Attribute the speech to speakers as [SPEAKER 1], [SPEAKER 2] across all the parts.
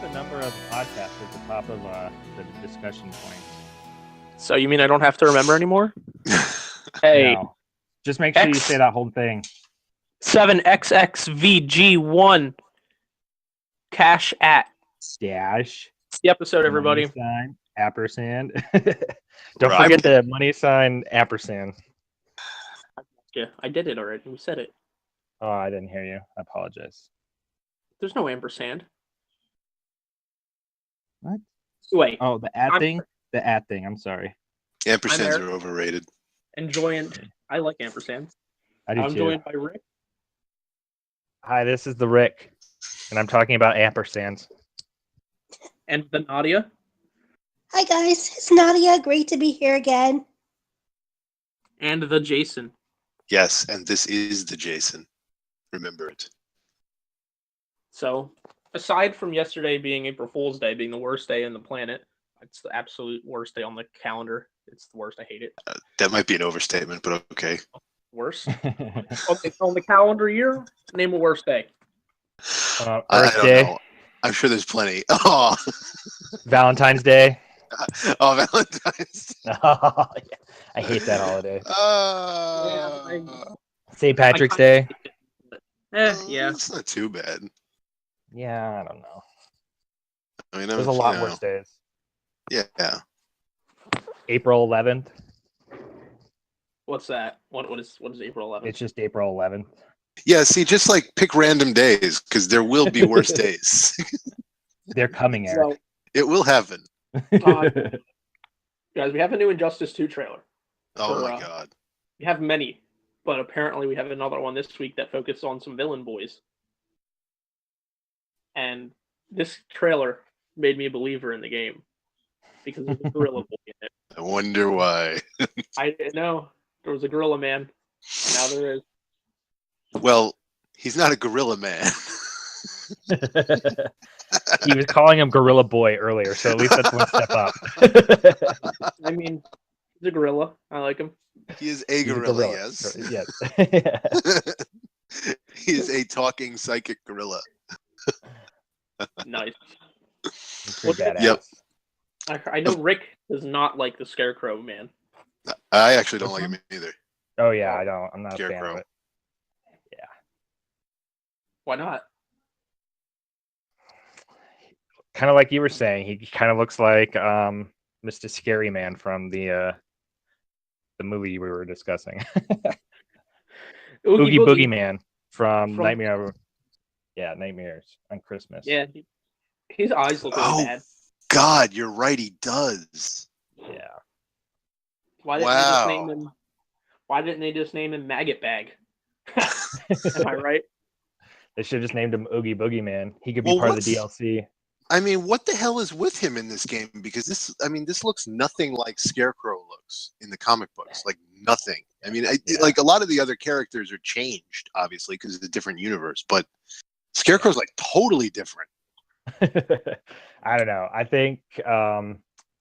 [SPEAKER 1] the number of podcasts at the top of the discussion points.
[SPEAKER 2] So you mean I don't have to remember anymore? Hey,
[SPEAKER 1] No. Just make sure you say that whole thing.
[SPEAKER 2] 7XXVG1 cash at
[SPEAKER 1] Dash.
[SPEAKER 2] It's the episode, everybody.
[SPEAKER 1] Money sign, ampersand. Don't
[SPEAKER 3] Right.
[SPEAKER 1] forget the money sign, ampersand.
[SPEAKER 2] Yeah, I did it already. We said it.
[SPEAKER 1] Oh, I didn't hear you. I apologize.
[SPEAKER 2] There's no ampersand.
[SPEAKER 1] What?
[SPEAKER 2] Wait.
[SPEAKER 1] Oh, the at thing? The at thing. I'm sorry.
[SPEAKER 3] Ampersands are overrated.
[SPEAKER 2] I like ampersands.
[SPEAKER 1] I do
[SPEAKER 2] I'm
[SPEAKER 1] too.
[SPEAKER 2] joined by Rick.
[SPEAKER 1] Hi, this is the Rick, and I'm talking about ampersands.
[SPEAKER 2] And the Nadia.
[SPEAKER 4] Hi guys, it's Nadia. Great to be here again.
[SPEAKER 2] And the Jason.
[SPEAKER 3] Yes, and this is the Jason. Remember it.
[SPEAKER 2] So, aside from yesterday being April Fool's Day, being the worst day on the planet, it's the absolute worst day on the calendar. It's the worst. I hate it.
[SPEAKER 3] That might be an overstatement, but okay.
[SPEAKER 2] Worst? on the calendar year, name a worst day.
[SPEAKER 3] I
[SPEAKER 1] Earth
[SPEAKER 3] don't
[SPEAKER 1] Day,
[SPEAKER 3] know. I'm sure there's plenty. Oh,
[SPEAKER 1] Valentine's Day.
[SPEAKER 3] oh, Valentine's.
[SPEAKER 1] Oh, yeah. I hate that holiday.
[SPEAKER 3] Oh,
[SPEAKER 1] St. Patrick's Day.
[SPEAKER 2] Yeah.
[SPEAKER 3] It's not too bad.
[SPEAKER 1] Yeah, I don't know.
[SPEAKER 3] I mean,
[SPEAKER 1] There's a lot worse days.
[SPEAKER 3] Yeah.
[SPEAKER 1] April 11th.
[SPEAKER 2] What's that? What is April 11th?
[SPEAKER 1] It's just April 11th.
[SPEAKER 3] Yeah, see, just like pick random days, because there will be worse days.
[SPEAKER 1] They're coming, Eric.
[SPEAKER 3] It will happen.
[SPEAKER 2] Guys, we have a new Injustice 2 trailer.
[SPEAKER 3] Oh my god.
[SPEAKER 2] We have many, but apparently we have another one this week that focuses on some villain boys. And this trailer made me a believer in the game because of the gorilla boy in it.
[SPEAKER 3] I wonder why.
[SPEAKER 2] I didn't know there was a gorilla man. Now there is.
[SPEAKER 3] Well, he's not a gorilla man.
[SPEAKER 1] He was calling him Gorilla Boy earlier, so at least that's one step up.
[SPEAKER 2] I mean, he's a gorilla. I like him.
[SPEAKER 3] He is a gorilla, yes.
[SPEAKER 1] Yes.
[SPEAKER 3] He is a talking psychic gorilla.
[SPEAKER 2] Nice.
[SPEAKER 1] Pretty badass.
[SPEAKER 3] Yep.
[SPEAKER 2] I know Rick does not like the Scarecrow man.
[SPEAKER 3] I actually don't like him either.
[SPEAKER 1] Oh yeah, I don't. I'm not a fan
[SPEAKER 3] Scarecrow.
[SPEAKER 1] of it. Yeah.
[SPEAKER 2] Why not?
[SPEAKER 1] Kind of like you were saying, he kind of looks like Mr. Scary Man from the movie we were discussing. Oogie Boogie Man from Nightmare. Yeah, Nightmares on Christmas.
[SPEAKER 2] Yeah, his eyes look really bad.
[SPEAKER 3] God, you're right. He does.
[SPEAKER 1] Yeah.
[SPEAKER 2] Why didn't they just name him? Why didn't they just name him Maggot Bag? Am I right?
[SPEAKER 1] They should have just named him Oogie Boogie Man. He could be part of the DLC.
[SPEAKER 3] I mean, what the hell is with him in this game? Because this looks nothing like Scarecrow looks in the comic books. Like nothing. I mean, like a lot of the other characters are changed, obviously, because it's a different universe. But Scarecrow's like totally different.
[SPEAKER 1] I don't know. I think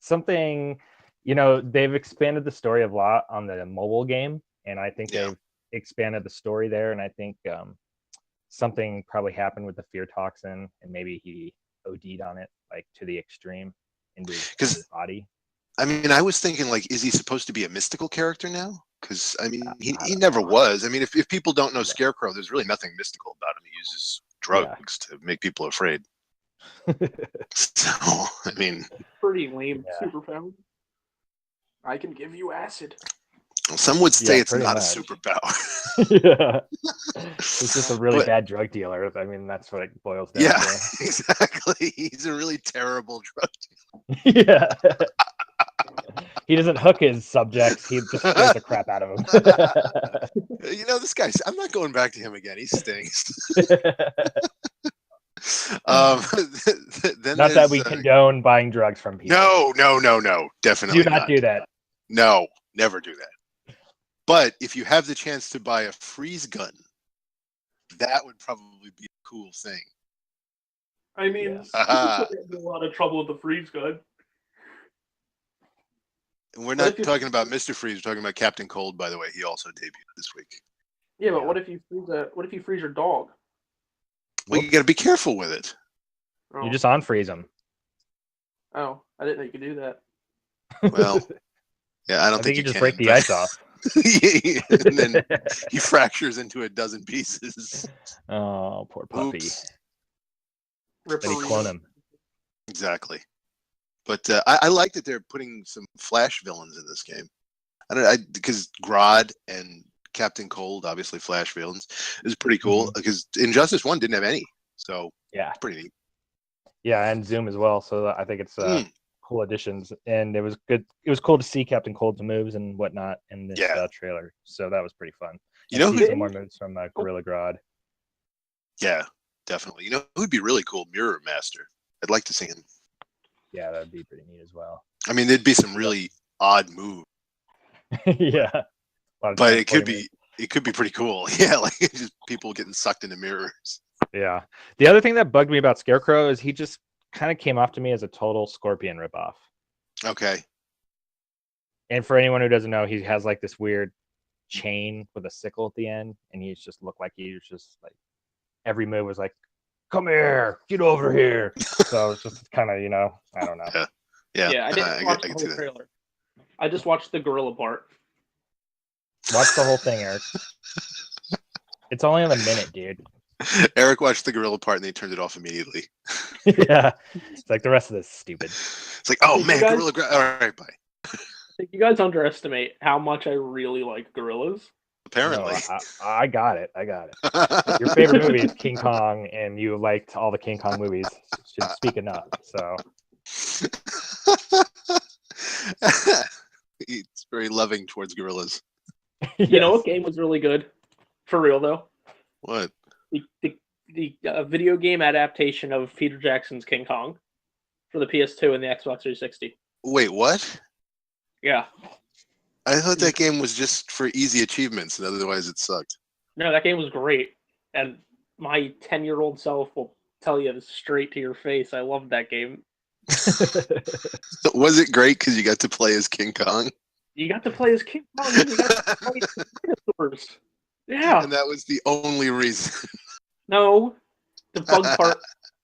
[SPEAKER 1] something, they've expanded the story a lot on the mobile game, and I think they've expanded the story there. And I think something probably happened with the fear toxin, and maybe he OD'd on it, like to the extreme into his body.
[SPEAKER 3] I mean, I was thinking, like, is he supposed to be a mystical character now? Because I mean, he never was. I mean, if people don't know Scarecrow, there's really nothing mystical about him. He uses drugs to make people afraid. So, I mean,
[SPEAKER 2] pretty lame superpower. I can give you acid.
[SPEAKER 3] Some would say it's not
[SPEAKER 1] much.
[SPEAKER 3] a superpower.
[SPEAKER 1] Yeah. He's just a really bad drug dealer. I mean, that's what it boils down to.
[SPEAKER 3] Exactly. He's a really terrible drug
[SPEAKER 1] dealer. Yeah. He doesn't hook his subjects. He just scares the crap out of them.
[SPEAKER 3] This guy, I'm not going back to him again. He stinks. Then
[SPEAKER 1] not that we condone buying drugs from people.
[SPEAKER 3] No. Definitely
[SPEAKER 1] do not do that.
[SPEAKER 3] No, never do that. But if you have the chance to buy a freeze gun, that would probably be a cool thing.
[SPEAKER 2] I mean, a lot of trouble with the freeze gun.
[SPEAKER 3] And we're not talking about Mr. Freeze. We're talking about Captain Cold, by the way. He also debuted this week.
[SPEAKER 2] Yeah, but what if you freeze your dog?
[SPEAKER 3] Well, you got to be careful with it.
[SPEAKER 1] You just unfreeze them.
[SPEAKER 2] Oh, I didn't know you could do that.
[SPEAKER 3] Well, yeah, I don't
[SPEAKER 1] I think you
[SPEAKER 3] you
[SPEAKER 1] just
[SPEAKER 3] can,
[SPEAKER 1] break the
[SPEAKER 3] but-
[SPEAKER 1] ice off.
[SPEAKER 3] and then he fractures into a dozen pieces.
[SPEAKER 1] Oh, poor puppy.
[SPEAKER 3] Oops.
[SPEAKER 1] Then he clone him.
[SPEAKER 3] Exactly. But I like that they're putting some Flash villains in this game. Because Grodd and Captain Cold, obviously Flash villains, is pretty cool. Because Injustice 1 didn't have any, so
[SPEAKER 1] Yeah,
[SPEAKER 3] it's pretty neat.
[SPEAKER 1] Yeah, and Zoom as well. So I think it's cool additions, and it was good. It was cool to see Captain Cold's moves and whatnot in this trailer. So that was pretty fun.
[SPEAKER 3] You know,
[SPEAKER 1] see some more moves from Gorilla Grodd.
[SPEAKER 3] Yeah, definitely. You know who'd be really cool? Mirror Master. I'd like to see him.
[SPEAKER 1] Yeah, that'd be pretty neat as well.
[SPEAKER 3] I mean, there'd be some really odd moves.
[SPEAKER 1] Yeah,
[SPEAKER 3] but it could be pretty cool. Yeah, like just people getting sucked into mirrors.
[SPEAKER 1] Yeah. The other thing that bugged me about Scarecrow is he just kind of came off to me as a total Scorpion ripoff.
[SPEAKER 3] Okay.
[SPEAKER 1] And for anyone who doesn't know, he has like this weird chain with a sickle at the end, and he just looked like he was just like every move was like, "Come here, get over here." So it's just kind of, I don't know.
[SPEAKER 3] Yeah.
[SPEAKER 2] I didn't watch the whole trailer. I just watched the gorilla part.
[SPEAKER 1] Watch the whole thing, Eric. It's only on a minute, dude.
[SPEAKER 3] Eric watched the gorilla part and they turned it off immediately.
[SPEAKER 1] Yeah. It's like the rest of this is stupid.
[SPEAKER 3] It's like, oh man, gorilla. All right, bye.
[SPEAKER 2] I think you guys underestimate how much I really like gorillas.
[SPEAKER 3] Apparently.
[SPEAKER 1] No, I got it. Your favorite movie is King Kong, and you liked all the King Kong movies. Should speak enough. So.
[SPEAKER 3] He's very loving towards gorillas.
[SPEAKER 1] Yes.
[SPEAKER 2] You know what game was really good? For real, though?
[SPEAKER 3] What?
[SPEAKER 2] The video game adaptation of Peter Jackson's King Kong for the PS2 and the Xbox 360.
[SPEAKER 3] Wait, what?
[SPEAKER 2] Yeah.
[SPEAKER 3] I thought that game was just for easy achievements, and otherwise it sucked.
[SPEAKER 2] No, that game was great. And my 10-year-old self will tell you straight to your face, I loved that game.
[SPEAKER 3] Was it great because you got to play as King Kong?
[SPEAKER 2] You got to play as King Kong, and you got to play as dinosaurs. Yeah.
[SPEAKER 3] And that was the only reason.
[SPEAKER 2] No. The bug part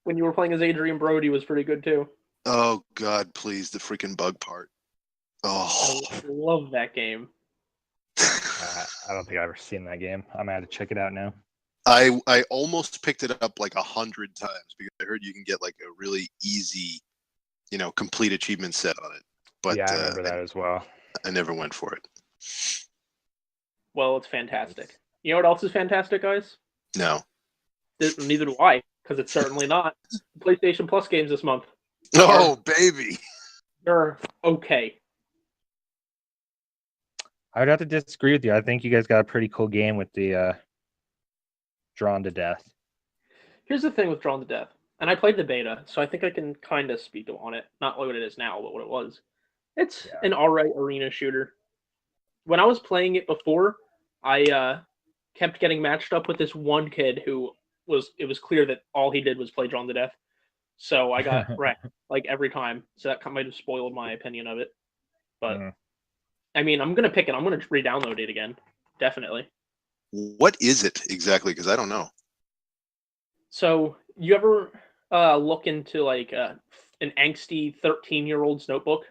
[SPEAKER 2] when you were playing as Adrian Brody was pretty good too.
[SPEAKER 3] Oh God, please, the freaking bug part. Oh,
[SPEAKER 2] I love that game.
[SPEAKER 1] I don't think I've ever seen that game. I'm gonna have to check it out now.
[SPEAKER 3] I almost picked it up like 100 times because I heard you can get like a really easy, complete achievement set on it. But
[SPEAKER 1] yeah, I remember that as well.
[SPEAKER 3] I never went for it.
[SPEAKER 2] Well, it's fantastic. You know what else is fantastic, guys?
[SPEAKER 3] No.
[SPEAKER 2] Neither do I, because it's certainly not. PlayStation Plus games this month.
[SPEAKER 3] Oh, baby.
[SPEAKER 2] They're okay.
[SPEAKER 1] I would have to disagree with you. I think you guys got a pretty cool game with the Drawn to Death.
[SPEAKER 2] Here's the thing with Drawn to Death, and I played the beta, so I think I can kind of speak on it. Not what it is now, but what it was. It's an alright arena shooter. When I was playing it before, I kept getting matched up with this one kid who it was clear that all he did was play Drawn to Death. So I got wrecked like every time. So that might have spoiled my opinion of it. But I mean, I'm gonna pick it. I'm gonna re-download it again. Definitely.
[SPEAKER 3] What is it exactly? Because I don't know.
[SPEAKER 2] So you ever look into like an angsty 13-year-old's notebook?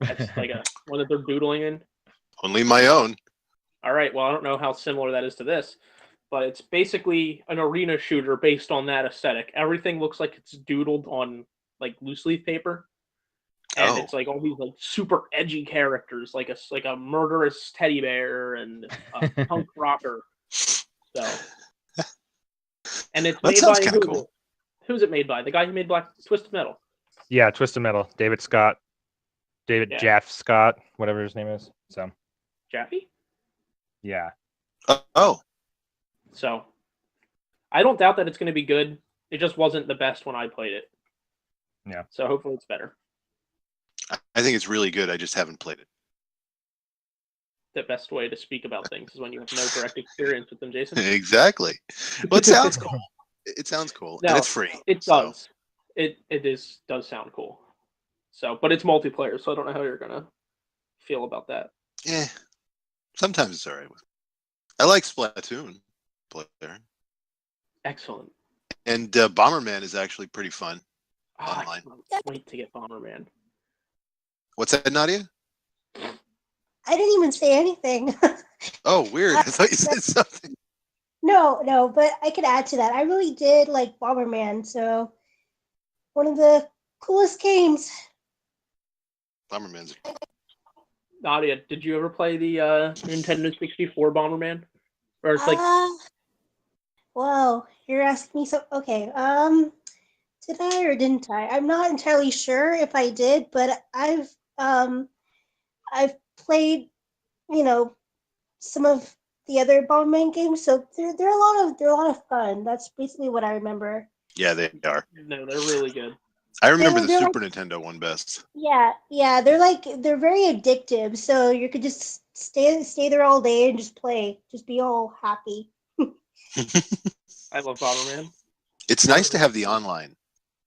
[SPEAKER 2] That's like one that they're doodling in.
[SPEAKER 3] Only my own.
[SPEAKER 2] All right. Well, I don't know how similar that is to this, but it's basically an arena shooter based on that aesthetic. Everything looks like it's doodled on like loose leaf paper, and it's like all these like super edgy characters, like a murderous teddy bear and a punk rocker. So, and it's made by
[SPEAKER 3] cool.
[SPEAKER 2] Who's it made by? The guy who made Twisted Metal.
[SPEAKER 1] Yeah, Twisted Metal. David Jaff Scott, whatever his name is. So.
[SPEAKER 2] Jaffe?
[SPEAKER 1] Yeah.
[SPEAKER 3] Oh.
[SPEAKER 2] So, I don't doubt that it's going to be good. It just wasn't the best when I played it.
[SPEAKER 1] Yeah.
[SPEAKER 2] So hopefully it's better.
[SPEAKER 3] I think it's really good. I just haven't played it.
[SPEAKER 2] The best way to speak about things is when you have no direct experience with them, Jason.
[SPEAKER 3] Exactly. Well, it sounds cool. It sounds cool.
[SPEAKER 2] No,
[SPEAKER 3] and it's free.
[SPEAKER 2] It does. It does sound cool. So, but it's multiplayer, so I don't know how you're going to feel about that.
[SPEAKER 3] Yeah. Sometimes it's all right. I like Splatoon player.
[SPEAKER 2] Excellent.
[SPEAKER 3] And Bomberman is actually pretty fun online.
[SPEAKER 2] I can't wait to get Bomberman.
[SPEAKER 3] What's that, Nadia?
[SPEAKER 4] I didn't even say anything.
[SPEAKER 3] Oh, weird. I thought you said something.
[SPEAKER 4] No, but I could add to that. I really did like Bomberman, so one of the coolest games.
[SPEAKER 3] Bomberman's.
[SPEAKER 2] Nadia, did you ever play the Nintendo 64 Bomberman? Or it's like,
[SPEAKER 4] Whoa, you're asking me so. Okay, did I or didn't I? I'm not entirely sure if I did, but I've played, some of the other Bomberman games, so they're a lot of fun. That's basically what I remember.
[SPEAKER 3] Yeah, they are.
[SPEAKER 2] no, they're really good.
[SPEAKER 3] I remember the
[SPEAKER 4] They're
[SPEAKER 3] Super Nintendo one best.
[SPEAKER 4] Yeah, they're very addictive. So you could just stay there all day and just play, just be all happy.
[SPEAKER 2] I love Bomberman.
[SPEAKER 3] It's nice to have the online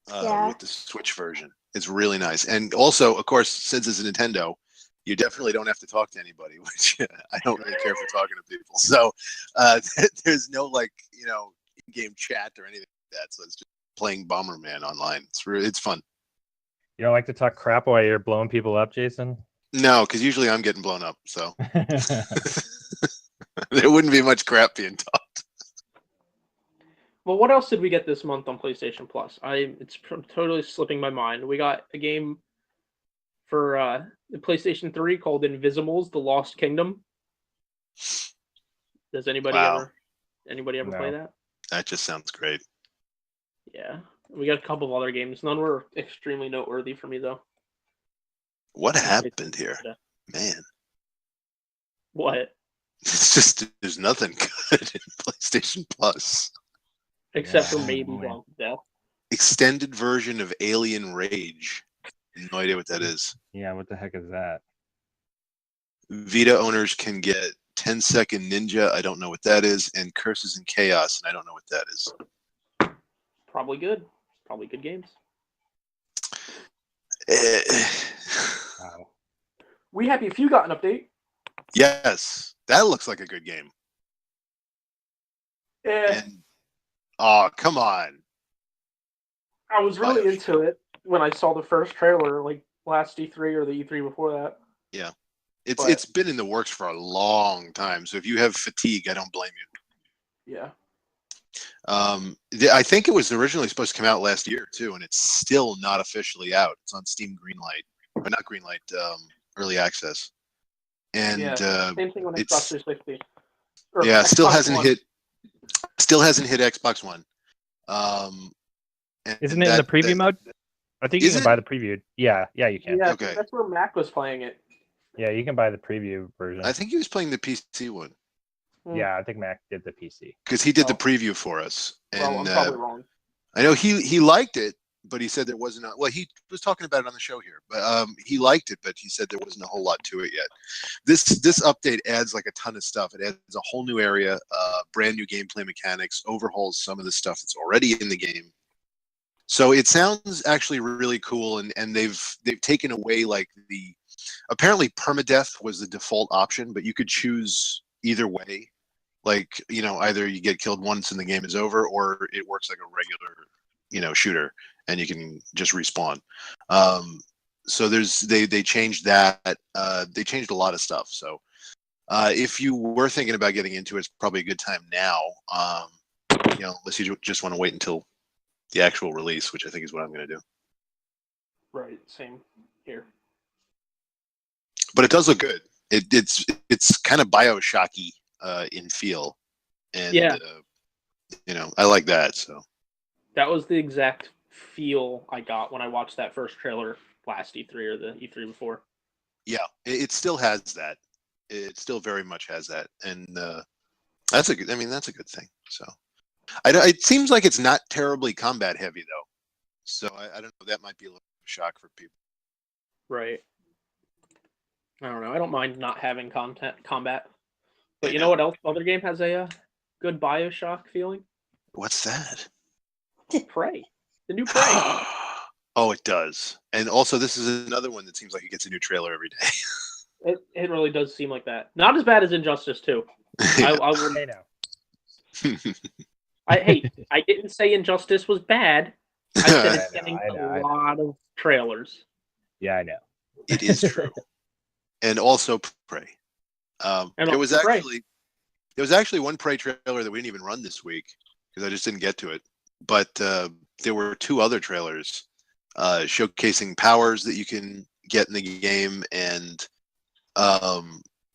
[SPEAKER 4] Yeah.
[SPEAKER 3] with the Switch version. It's really nice. And also, of course, since it's a Nintendo, you definitely don't have to talk to anybody, which I don't really care for talking to people. So there's no in-game chat or anything like that. So it's just playing Bomberman online. It's fun.
[SPEAKER 1] You don't like to talk crap while you're blowing people up, Jason?
[SPEAKER 3] No, because usually I'm getting blown up. So there wouldn't be much crap being talked.
[SPEAKER 2] Well, what else did we get this month on PlayStation Plus? It's totally slipping my mind. We got a game for the PlayStation 3 called Invisibles: The Lost Kingdom. Does anybody ever play that?
[SPEAKER 3] That just sounds great.
[SPEAKER 2] Yeah. We got a couple of other games. None were extremely noteworthy for me, though.
[SPEAKER 3] What happened here? Man.
[SPEAKER 2] What?
[SPEAKER 3] It's just, there's nothing good in PlayStation Plus.
[SPEAKER 2] Except for maybe Grodd Death.
[SPEAKER 3] Extended version of Alien Rage. No idea what that is.
[SPEAKER 1] Yeah, what the heck is that?
[SPEAKER 3] Vita owners can get 10-second Ninja. I don't know what that is. And Curses and Chaos, and I don't know what that is.
[SPEAKER 2] Probably good. Probably good games.
[SPEAKER 1] Wow.
[SPEAKER 2] We Happy Few got an update.
[SPEAKER 3] Yes, that looks like a good game. Oh, come on.
[SPEAKER 2] I was really into it when I saw the first trailer, like last E3 or the E3 before that.
[SPEAKER 3] Yeah. It's been in the works for a long time. So if you have fatigue, I don't blame you.
[SPEAKER 2] Yeah.
[SPEAKER 3] I think it was originally supposed to come out last year too, and it's still not officially out. It's on Steam Greenlight, but not Greenlight, early access. And
[SPEAKER 2] same thing on Xbox 360.
[SPEAKER 3] Yeah, still
[SPEAKER 2] Xbox
[SPEAKER 3] hasn't
[SPEAKER 2] One.
[SPEAKER 3] hit Xbox One.
[SPEAKER 1] Isn't it in the preview mode? I think you can buy the preview. Yeah, you can.
[SPEAKER 2] Yeah,
[SPEAKER 3] okay.
[SPEAKER 2] That's where Mac was playing it.
[SPEAKER 1] Yeah, you can buy the preview version.
[SPEAKER 3] I think he was playing the PC one.
[SPEAKER 1] Yeah, I think Mac did the PC.
[SPEAKER 3] Because he did the preview for us. And
[SPEAKER 2] I'm probably wrong.
[SPEAKER 3] I know he liked it, but he said there wasn't he was talking about it on the show here, but he liked it, but he said there wasn't a whole lot to it yet. This update adds like a ton of stuff. It adds a whole new area, brand new gameplay mechanics, overhauls some of the stuff that's already in the game. So it sounds actually really cool, and they've taken away apparently permadeath was the default option, but you could choose either way. Like, either you get killed once and the game is over, or it works like a regular, shooter, and you can just respawn. So they changed that. They changed a lot of stuff. So if you were thinking about getting into it, it's probably a good time now. Unless you just want to wait until the actual release, which I think is what I'm going to do.
[SPEAKER 2] Right, same here.
[SPEAKER 3] But it does look good. It's kind of Bioshocky in feel, and I like that. So
[SPEAKER 2] that was the exact feel I got when I watched that first trailer last E3 or the E3 before.
[SPEAKER 3] Yeah, it still has that. It still very much has that, and that's a good thing. So it seems like it's not terribly combat heavy though. So I don't know. That might be a little shock for people.
[SPEAKER 2] Right. I don't know. I don't mind not having combat. But you know what else? Other game has a good Bioshock feeling?
[SPEAKER 3] What's that?
[SPEAKER 2] Prey. The new Prey.
[SPEAKER 3] Oh, it does. And also, this is another one that seems like it gets a new trailer every day.
[SPEAKER 2] It really does seem like that. Not as bad as Injustice 2. I will say now. I didn't say Injustice was bad. I said it's
[SPEAKER 1] I know,
[SPEAKER 2] getting
[SPEAKER 1] I know, I
[SPEAKER 2] a
[SPEAKER 1] know.
[SPEAKER 2] lot of trailers.
[SPEAKER 1] Yeah, I know.
[SPEAKER 3] It is true. And also Prey.
[SPEAKER 2] And
[SPEAKER 3] There was
[SPEAKER 2] also Prey.
[SPEAKER 3] actually one Prey trailer that we didn't even run this week because I just didn't get to it. But there were 2 other trailers showcasing powers that you can get in the game and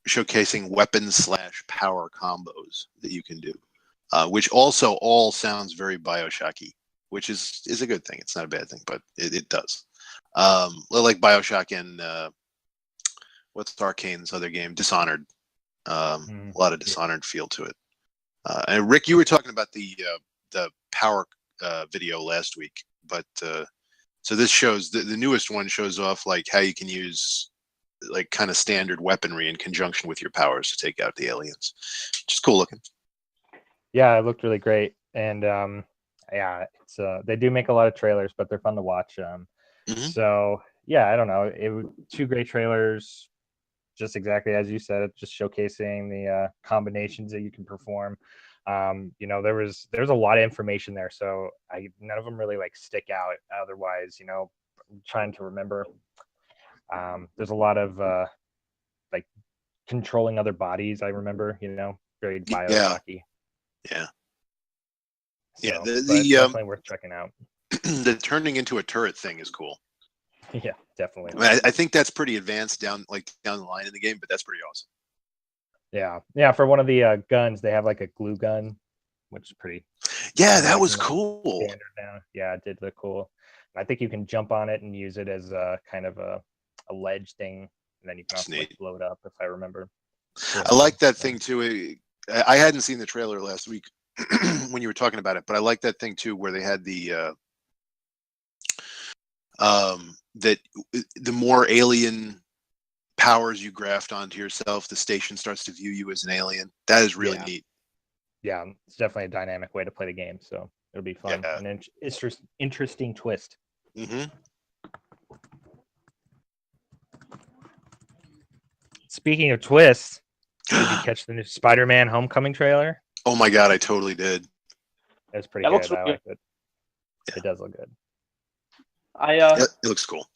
[SPEAKER 3] showcasing weapons/power combos that you can do, which also all sounds very Bioshocky, which is a good thing. It's not a bad thing, but it does. Like Bioshock and what's Arcane's other game, Dishonored. A lot of Dishonored feel to it. And Rick, you were talking about the power video last week, but so this shows the newest one shows off like how you can use like kind of standard weaponry in conjunction with your powers to take out the aliens, which is cool looking.
[SPEAKER 1] Yeah, it looked really great, and yeah, it's they do make a lot of trailers, but they're fun to watch. So yeah, I don't know, 2 great trailers, just exactly as you said, just showcasing the combinations that you can perform. There's a lot of information there, so none of them really like stick out. Otherwise, I'm trying to remember. There's a lot of like controlling other bodies. I remember, very Bioshocky.
[SPEAKER 3] Yeah.
[SPEAKER 1] So,
[SPEAKER 3] Yeah.
[SPEAKER 1] definitely worth checking out.
[SPEAKER 3] The turning into a turret thing is cool.
[SPEAKER 1] Yeah, definitely.
[SPEAKER 3] I mean, I think that's pretty advanced down the line in the game, but that's pretty awesome.
[SPEAKER 1] Yeah. For one of the guns, they have like a glue gun, which is pretty.
[SPEAKER 3] Yeah, that was cool.
[SPEAKER 1] Standard now. Yeah, it did look cool. And I think you can jump on it and use it as a kind of a ledge thing, and then you can also blow it up, if I remember.
[SPEAKER 3] I like that thing too. I hadn't seen the trailer last week when you were talking about it, but I like that thing too, where they had the that the more alien powers you graft onto yourself, the station starts to view you as an alien. That is really neat.
[SPEAKER 1] Yeah, it's definitely a dynamic way to play the game, so it'll be fun.
[SPEAKER 3] Yeah.
[SPEAKER 1] An interesting twist. Speaking of twists, did you catch the new Spider-Man Homecoming trailer?
[SPEAKER 3] Oh my god, I totally did.
[SPEAKER 1] It's pretty good. I like it. Yeah. It does look good.
[SPEAKER 3] It looks cool.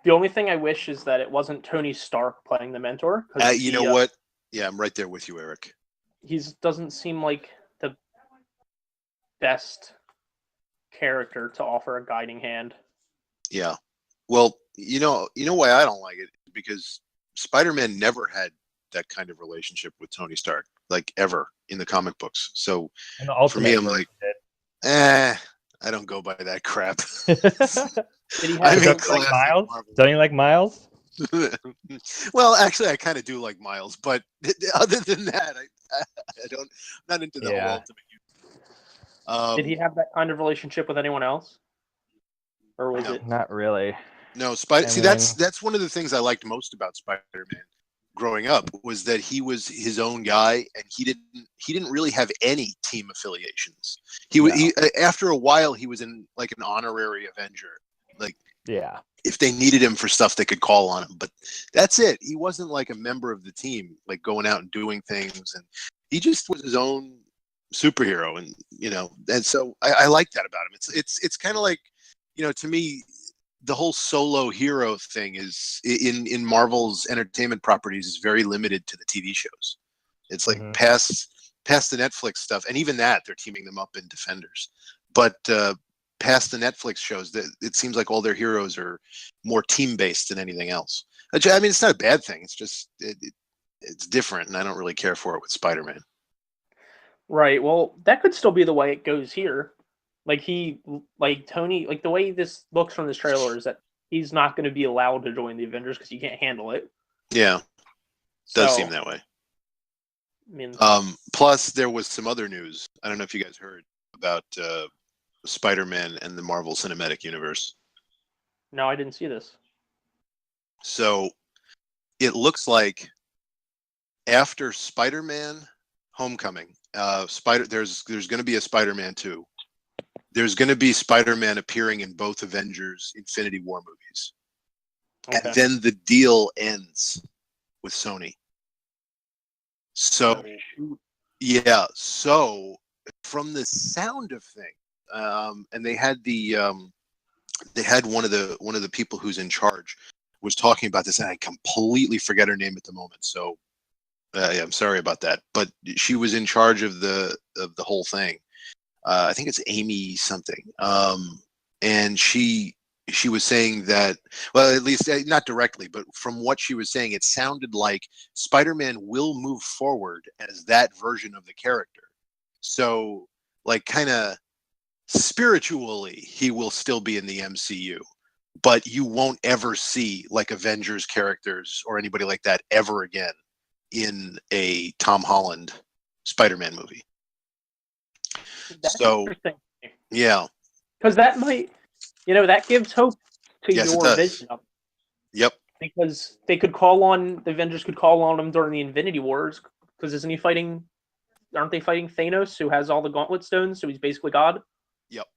[SPEAKER 2] The only thing I wish is that it wasn't Tony Stark playing the Mentor.
[SPEAKER 3] You know what? Yeah, I'm right there with you, Eric.
[SPEAKER 2] He doesn't seem like the best character to offer a guiding hand.
[SPEAKER 3] Yeah. Well, you know why I don't like it? Because Spider-Man never had that kind of relationship with Tony Stark, like ever in the comic books. So for me, I'm like, I don't go by that crap.
[SPEAKER 2] Did he have
[SPEAKER 1] like Miles? Don't you like Miles?
[SPEAKER 3] Well, actually, I kind of do like Miles, but other than that, I don't. I'm not into the whole Ultimate Youth.
[SPEAKER 2] Did he have that kind of relationship with anyone else, or was it
[SPEAKER 1] not really?
[SPEAKER 3] No, that's one of the things I liked most about Spider-Man growing up was that he was his own guy and he didn't really have any team affiliations. He after a while he was in like an honorary Avenger. Like if they needed him for stuff they could call on him, but that's it. He wasn't like a member of the team, like going out and doing things, and he just was his own superhero. And and so I like that about him. It's kind of like, to me, the whole solo hero thing is in Marvel's entertainment properties is very limited to the TV shows. It's like past the Netflix stuff, and even that they're teaming them up in Defenders. But past the Netflix shows, that it seems like all their heroes are more team based than anything else. I mean, it's not a bad thing. It's just it's different, and I don't really care for it with Spider-Man.
[SPEAKER 2] Right. Well, that could still be the way it goes here. Like Tony, like the way this looks from this trailer is that he's not going to be allowed to join the Avengers because he can't handle it.
[SPEAKER 3] Yeah, does seem that way.
[SPEAKER 2] I mean,
[SPEAKER 3] plus there was some other news. I don't know if you guys heard about Spider-Man and the Marvel Cinematic Universe.
[SPEAKER 2] No, I didn't see this.
[SPEAKER 3] So it looks like after Spider-Man Homecoming, there's going to be a Spider-Man 2. There's going to be Spider-Man appearing in both Avengers Infinity War movies. Okay. And then the deal ends with Sony. So, so from the sound of things, and they had one of the people who's in charge was talking about this, and I completely forget her name at the moment. So yeah, I'm sorry about that. But she was in charge of the whole thing. I think it's Amy something. And she was saying that, well, at least not directly, but from what she was saying, it sounded like Spider-Man will move forward as that version of the character. So, like, kind of spiritually, he will still be in the MCU, but you won't ever see like Avengers characters or anybody like that ever again in a Tom Holland Spider-Man movie.
[SPEAKER 2] That's
[SPEAKER 3] so,
[SPEAKER 2] interesting.
[SPEAKER 3] Yeah.
[SPEAKER 2] Because that might, that gives hope to
[SPEAKER 3] Yes,
[SPEAKER 2] your vision of it.
[SPEAKER 3] Yep.
[SPEAKER 2] Because the Avengers could call on him during the Infinity Wars, because aren't they fighting Thanos, who has all the Gauntlet Stones, so he's basically God?
[SPEAKER 3] Yep.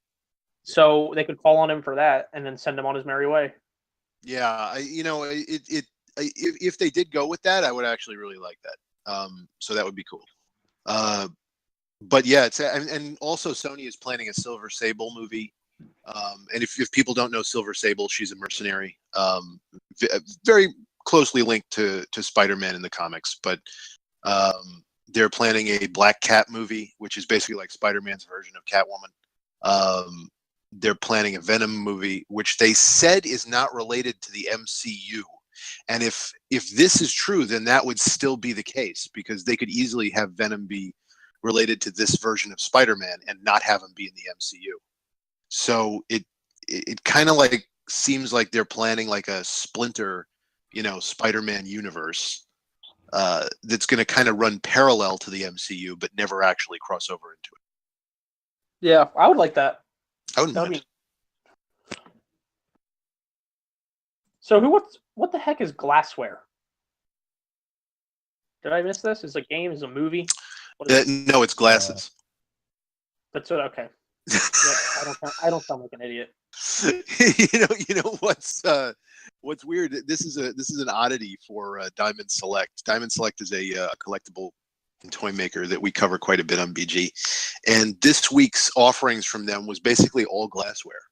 [SPEAKER 2] So they could call on him for that, and then send him on his merry way.
[SPEAKER 3] Yeah, if they did go with that, I would actually really like that. So that would be cool. But yeah, and also Sony is planning a Silver Sable movie. And if people don't know Silver Sable, she's a mercenary, very closely linked to Spider-Man in the comics. But they're planning a Black Cat movie, which is basically like Spider-Man's version of Catwoman. They're planning a Venom movie, which they said is not related to the MCU. And if this is true, then that would still be the case, because they could easily have Venom be related to this version of Spider-Man and not have him be in the MCU. So it kind of like seems like they're planning like a splinter, Spider-Man universe that's going to kind of run parallel to the MCU, but never actually cross over into it.
[SPEAKER 2] Yeah, I would like that.
[SPEAKER 3] I wouldn't mind.
[SPEAKER 2] So what the heck is Glassware? Did I miss this? Is it a game? Is it a movie?
[SPEAKER 3] No, it's glasses.
[SPEAKER 2] That's what. Okay. Yep, I don't sound like an idiot.
[SPEAKER 3] What's weird? This is an oddity for Diamond Select. Diamond Select is a collectible toy maker that we cover quite a bit on BG, and this week's offerings from them was basically all glassware.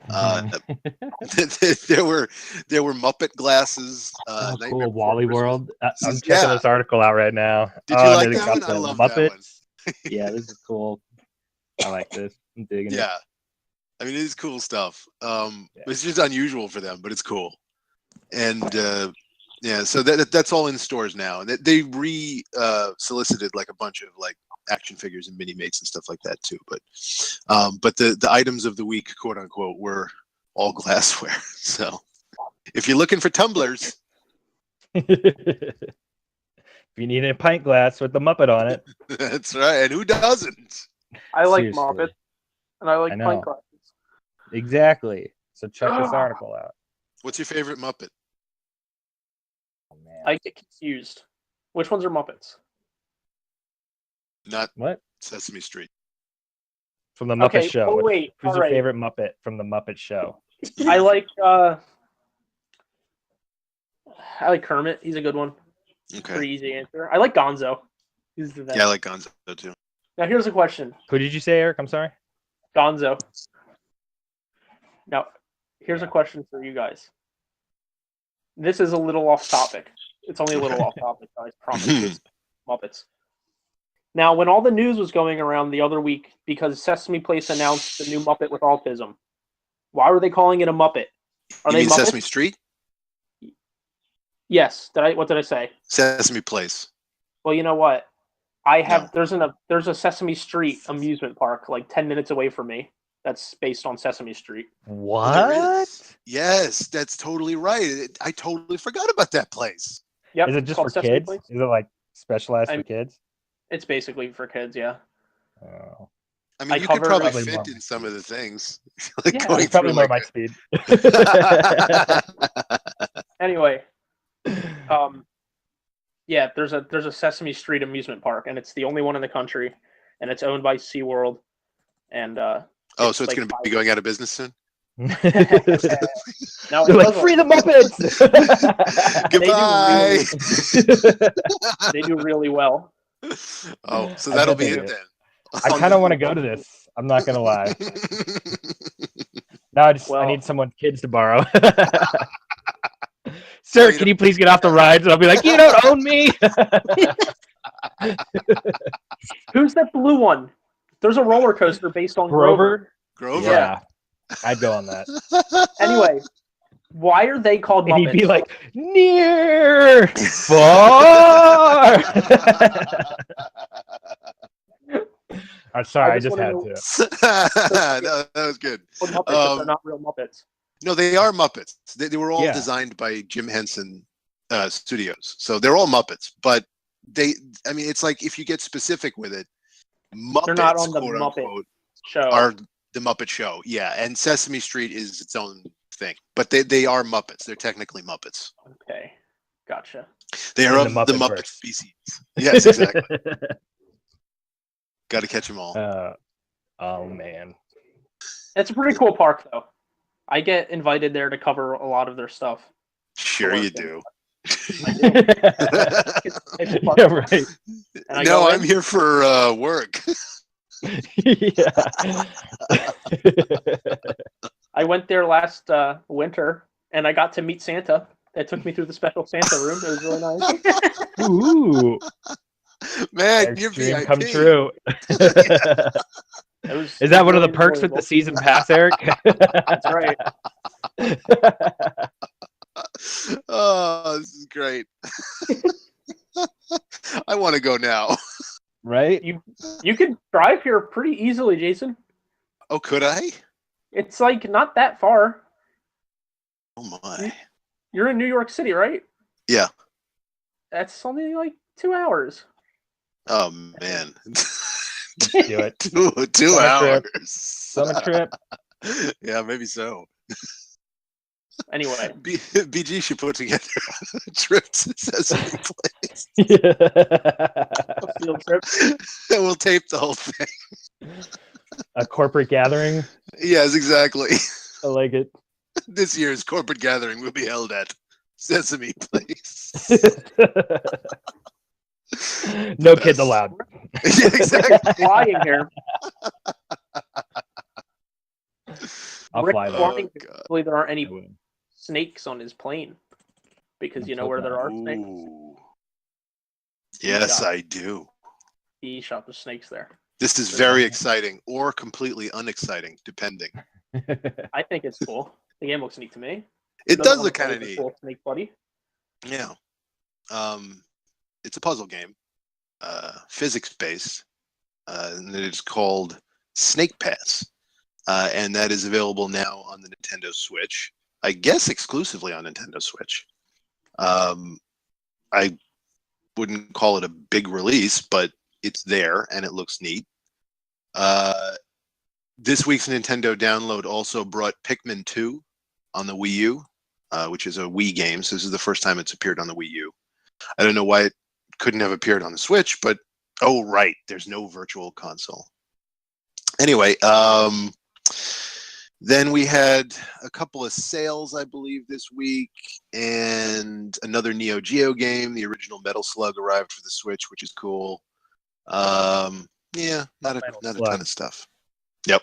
[SPEAKER 3] There were Muppet glasses.
[SPEAKER 1] Cool, Wally World. I'm checking this article out right now.
[SPEAKER 3] Did you like that one? I love Muppets.
[SPEAKER 1] That one. Yeah, this is cool. I like this. I'm digging it.
[SPEAKER 3] Yeah, I mean, it is cool stuff. It's just unusual for them, but it's cool. And so that's all in stores now. And they solicited like a bunch of like action figures and mini mates and stuff like that too. But the items of the week, quote unquote, were all glassware. So if you're looking for tumblers,
[SPEAKER 1] if you need a pint glass with the Muppet on it,
[SPEAKER 3] that's right. And who doesn't?
[SPEAKER 2] I like Muppet, and I like pint glasses.
[SPEAKER 1] Exactly. So check this article out.
[SPEAKER 3] What's your favorite Muppet?
[SPEAKER 1] Oh, man.
[SPEAKER 2] I get confused. Which ones are Muppets?
[SPEAKER 3] Not
[SPEAKER 1] what?
[SPEAKER 3] Sesame Street.
[SPEAKER 1] From the Muppet Show.
[SPEAKER 2] Oh, wait.
[SPEAKER 1] Who's your favorite Muppet from the Muppet Show?
[SPEAKER 2] I like Kermit. He's a good one.
[SPEAKER 3] Okay.
[SPEAKER 2] Pretty easy answer. I like Gonzo. He's the best.
[SPEAKER 3] Yeah, I like Gonzo too.
[SPEAKER 2] Now here's a question.
[SPEAKER 1] Who did you say, Eric? I'm sorry.
[SPEAKER 2] Gonzo. Now, here's a question for you guys. This is a little off topic. It's only a little off topic, I promise. It's Muppets. Now, when all the news was going around the other week because Sesame Place announced the new Muppet with autism, why were they calling it a Muppet?
[SPEAKER 3] Are they Muppets? Sesame Street?
[SPEAKER 2] Yes. What did I say?
[SPEAKER 3] Sesame Place.
[SPEAKER 2] Well, you know what? There's a Sesame Street amusement park like 10 minutes away from me. That's based on Sesame Street.
[SPEAKER 1] What?
[SPEAKER 3] Yes, that's totally right. I totally forgot about that place.
[SPEAKER 2] Yep.
[SPEAKER 1] Is it just for kids? Place? Is it like specialized for kids?
[SPEAKER 2] It's basically for kids, yeah.
[SPEAKER 1] Oh.
[SPEAKER 3] I mean, you could probably fit in some of the things.
[SPEAKER 1] Like yeah, it's probably more my speed.
[SPEAKER 2] Anyway, yeah, there's a Sesame Street amusement park, and it's the only one in the country, and it's owned by SeaWorld. And
[SPEAKER 3] so it's like going to be going out of business soon?
[SPEAKER 2] No,
[SPEAKER 1] they're like, free the Muppets!
[SPEAKER 3] Goodbye!
[SPEAKER 2] They do really well.
[SPEAKER 3] Oh, so that'll be it then.
[SPEAKER 1] I kind of want to go to this. I'm not gonna lie. No, I need someone's kids to borrow. Sir, can you please get off the rides? And I'll be like, you don't own me.
[SPEAKER 2] Who's that blue one? There's a roller coaster based on
[SPEAKER 1] Grover.
[SPEAKER 3] Grover.
[SPEAKER 1] Yeah, I'd go on that.
[SPEAKER 2] Anyway, why are they called Muppets?
[SPEAKER 1] And he'd be like, near, far. I'm sorry, I just had to.
[SPEAKER 3] No, that was good.
[SPEAKER 2] Muppets, they're not real Muppets.
[SPEAKER 3] No, they are Muppets. They were all designed by Jim Henson Studios, so they're all Muppets. But it's like if you get specific with it, Muppets,
[SPEAKER 2] they're not on the
[SPEAKER 3] quote
[SPEAKER 2] Muppet
[SPEAKER 3] unquote,
[SPEAKER 2] show.
[SPEAKER 3] Are the Muppet Show? Yeah, and Sesame Street is its own thing, but they are Muppets. They're technically Muppets.
[SPEAKER 2] Okay, gotcha.
[SPEAKER 3] They are of the Muppet species. Yes, exactly. Got to catch them all.
[SPEAKER 1] Oh man,
[SPEAKER 2] it's a pretty cool park, though. I get invited there to cover a lot of their stuff.
[SPEAKER 3] Sure, you do.
[SPEAKER 1] Yeah, right.
[SPEAKER 3] No, I'm here for work.
[SPEAKER 1] Yeah.
[SPEAKER 2] I went there last winter, and I got to meet Santa. They took me through the special Santa room. It was really nice.
[SPEAKER 1] Ooh.
[SPEAKER 3] Man, your VIP.
[SPEAKER 1] Come true. Is that one of the perks with the season pass, Eric?
[SPEAKER 2] That's right.
[SPEAKER 3] Oh, this is great. I want to go now.
[SPEAKER 1] Right?
[SPEAKER 2] You could drive here pretty easily, Jason.
[SPEAKER 3] Oh, could I?
[SPEAKER 2] It's like not that far.
[SPEAKER 3] Oh my.
[SPEAKER 2] You're in New York City, right?
[SPEAKER 3] Yeah.
[SPEAKER 2] That's only like 2 hours.
[SPEAKER 3] Oh man.
[SPEAKER 1] Do it.
[SPEAKER 3] 2 hours.
[SPEAKER 1] Summer trip.
[SPEAKER 3] Yeah, maybe so.
[SPEAKER 2] Anyway,
[SPEAKER 3] BG should put together a trip to Sesame Place.
[SPEAKER 2] A field trip.
[SPEAKER 3] And we'll tape the whole thing.
[SPEAKER 1] A corporate gathering.
[SPEAKER 3] Yes, exactly.
[SPEAKER 1] I like it.
[SPEAKER 3] This year's corporate gathering will be held at Sesame Place.
[SPEAKER 1] No kids allowed.
[SPEAKER 3] Yeah, exactly.
[SPEAKER 2] Flying here.
[SPEAKER 1] I'll fly there.
[SPEAKER 2] Hopefully there aren't any snakes on his plane, because you know where there are snakes.
[SPEAKER 3] Ooh. Yes, I do.
[SPEAKER 2] eShop of snakes there.
[SPEAKER 3] This is very exciting or completely unexciting, depending.
[SPEAKER 2] I think it's cool. The game looks neat to me.
[SPEAKER 3] It does look kind of neat.
[SPEAKER 2] Cool snake buddy.
[SPEAKER 3] Yeah. It's a puzzle game, physics based, and it is called Snake Pass, and that is available now on the Nintendo Switch. I guess exclusively on Nintendo Switch. I wouldn't call it a big release, but it's there and it looks neat. This week's Nintendo download also brought Pikmin 2 on the Wii U, which is a Wii game. So this is the first time it's appeared on the Wii U. I don't know why it couldn't have appeared on the Switch, but oh right, there's no virtual console. Anyway, then we had a couple of sales, I believe, this week, and another Neo Geo game. The original Metal Slug arrived for the Switch, which is cool. Yeah, not a ton of stuff. Yep.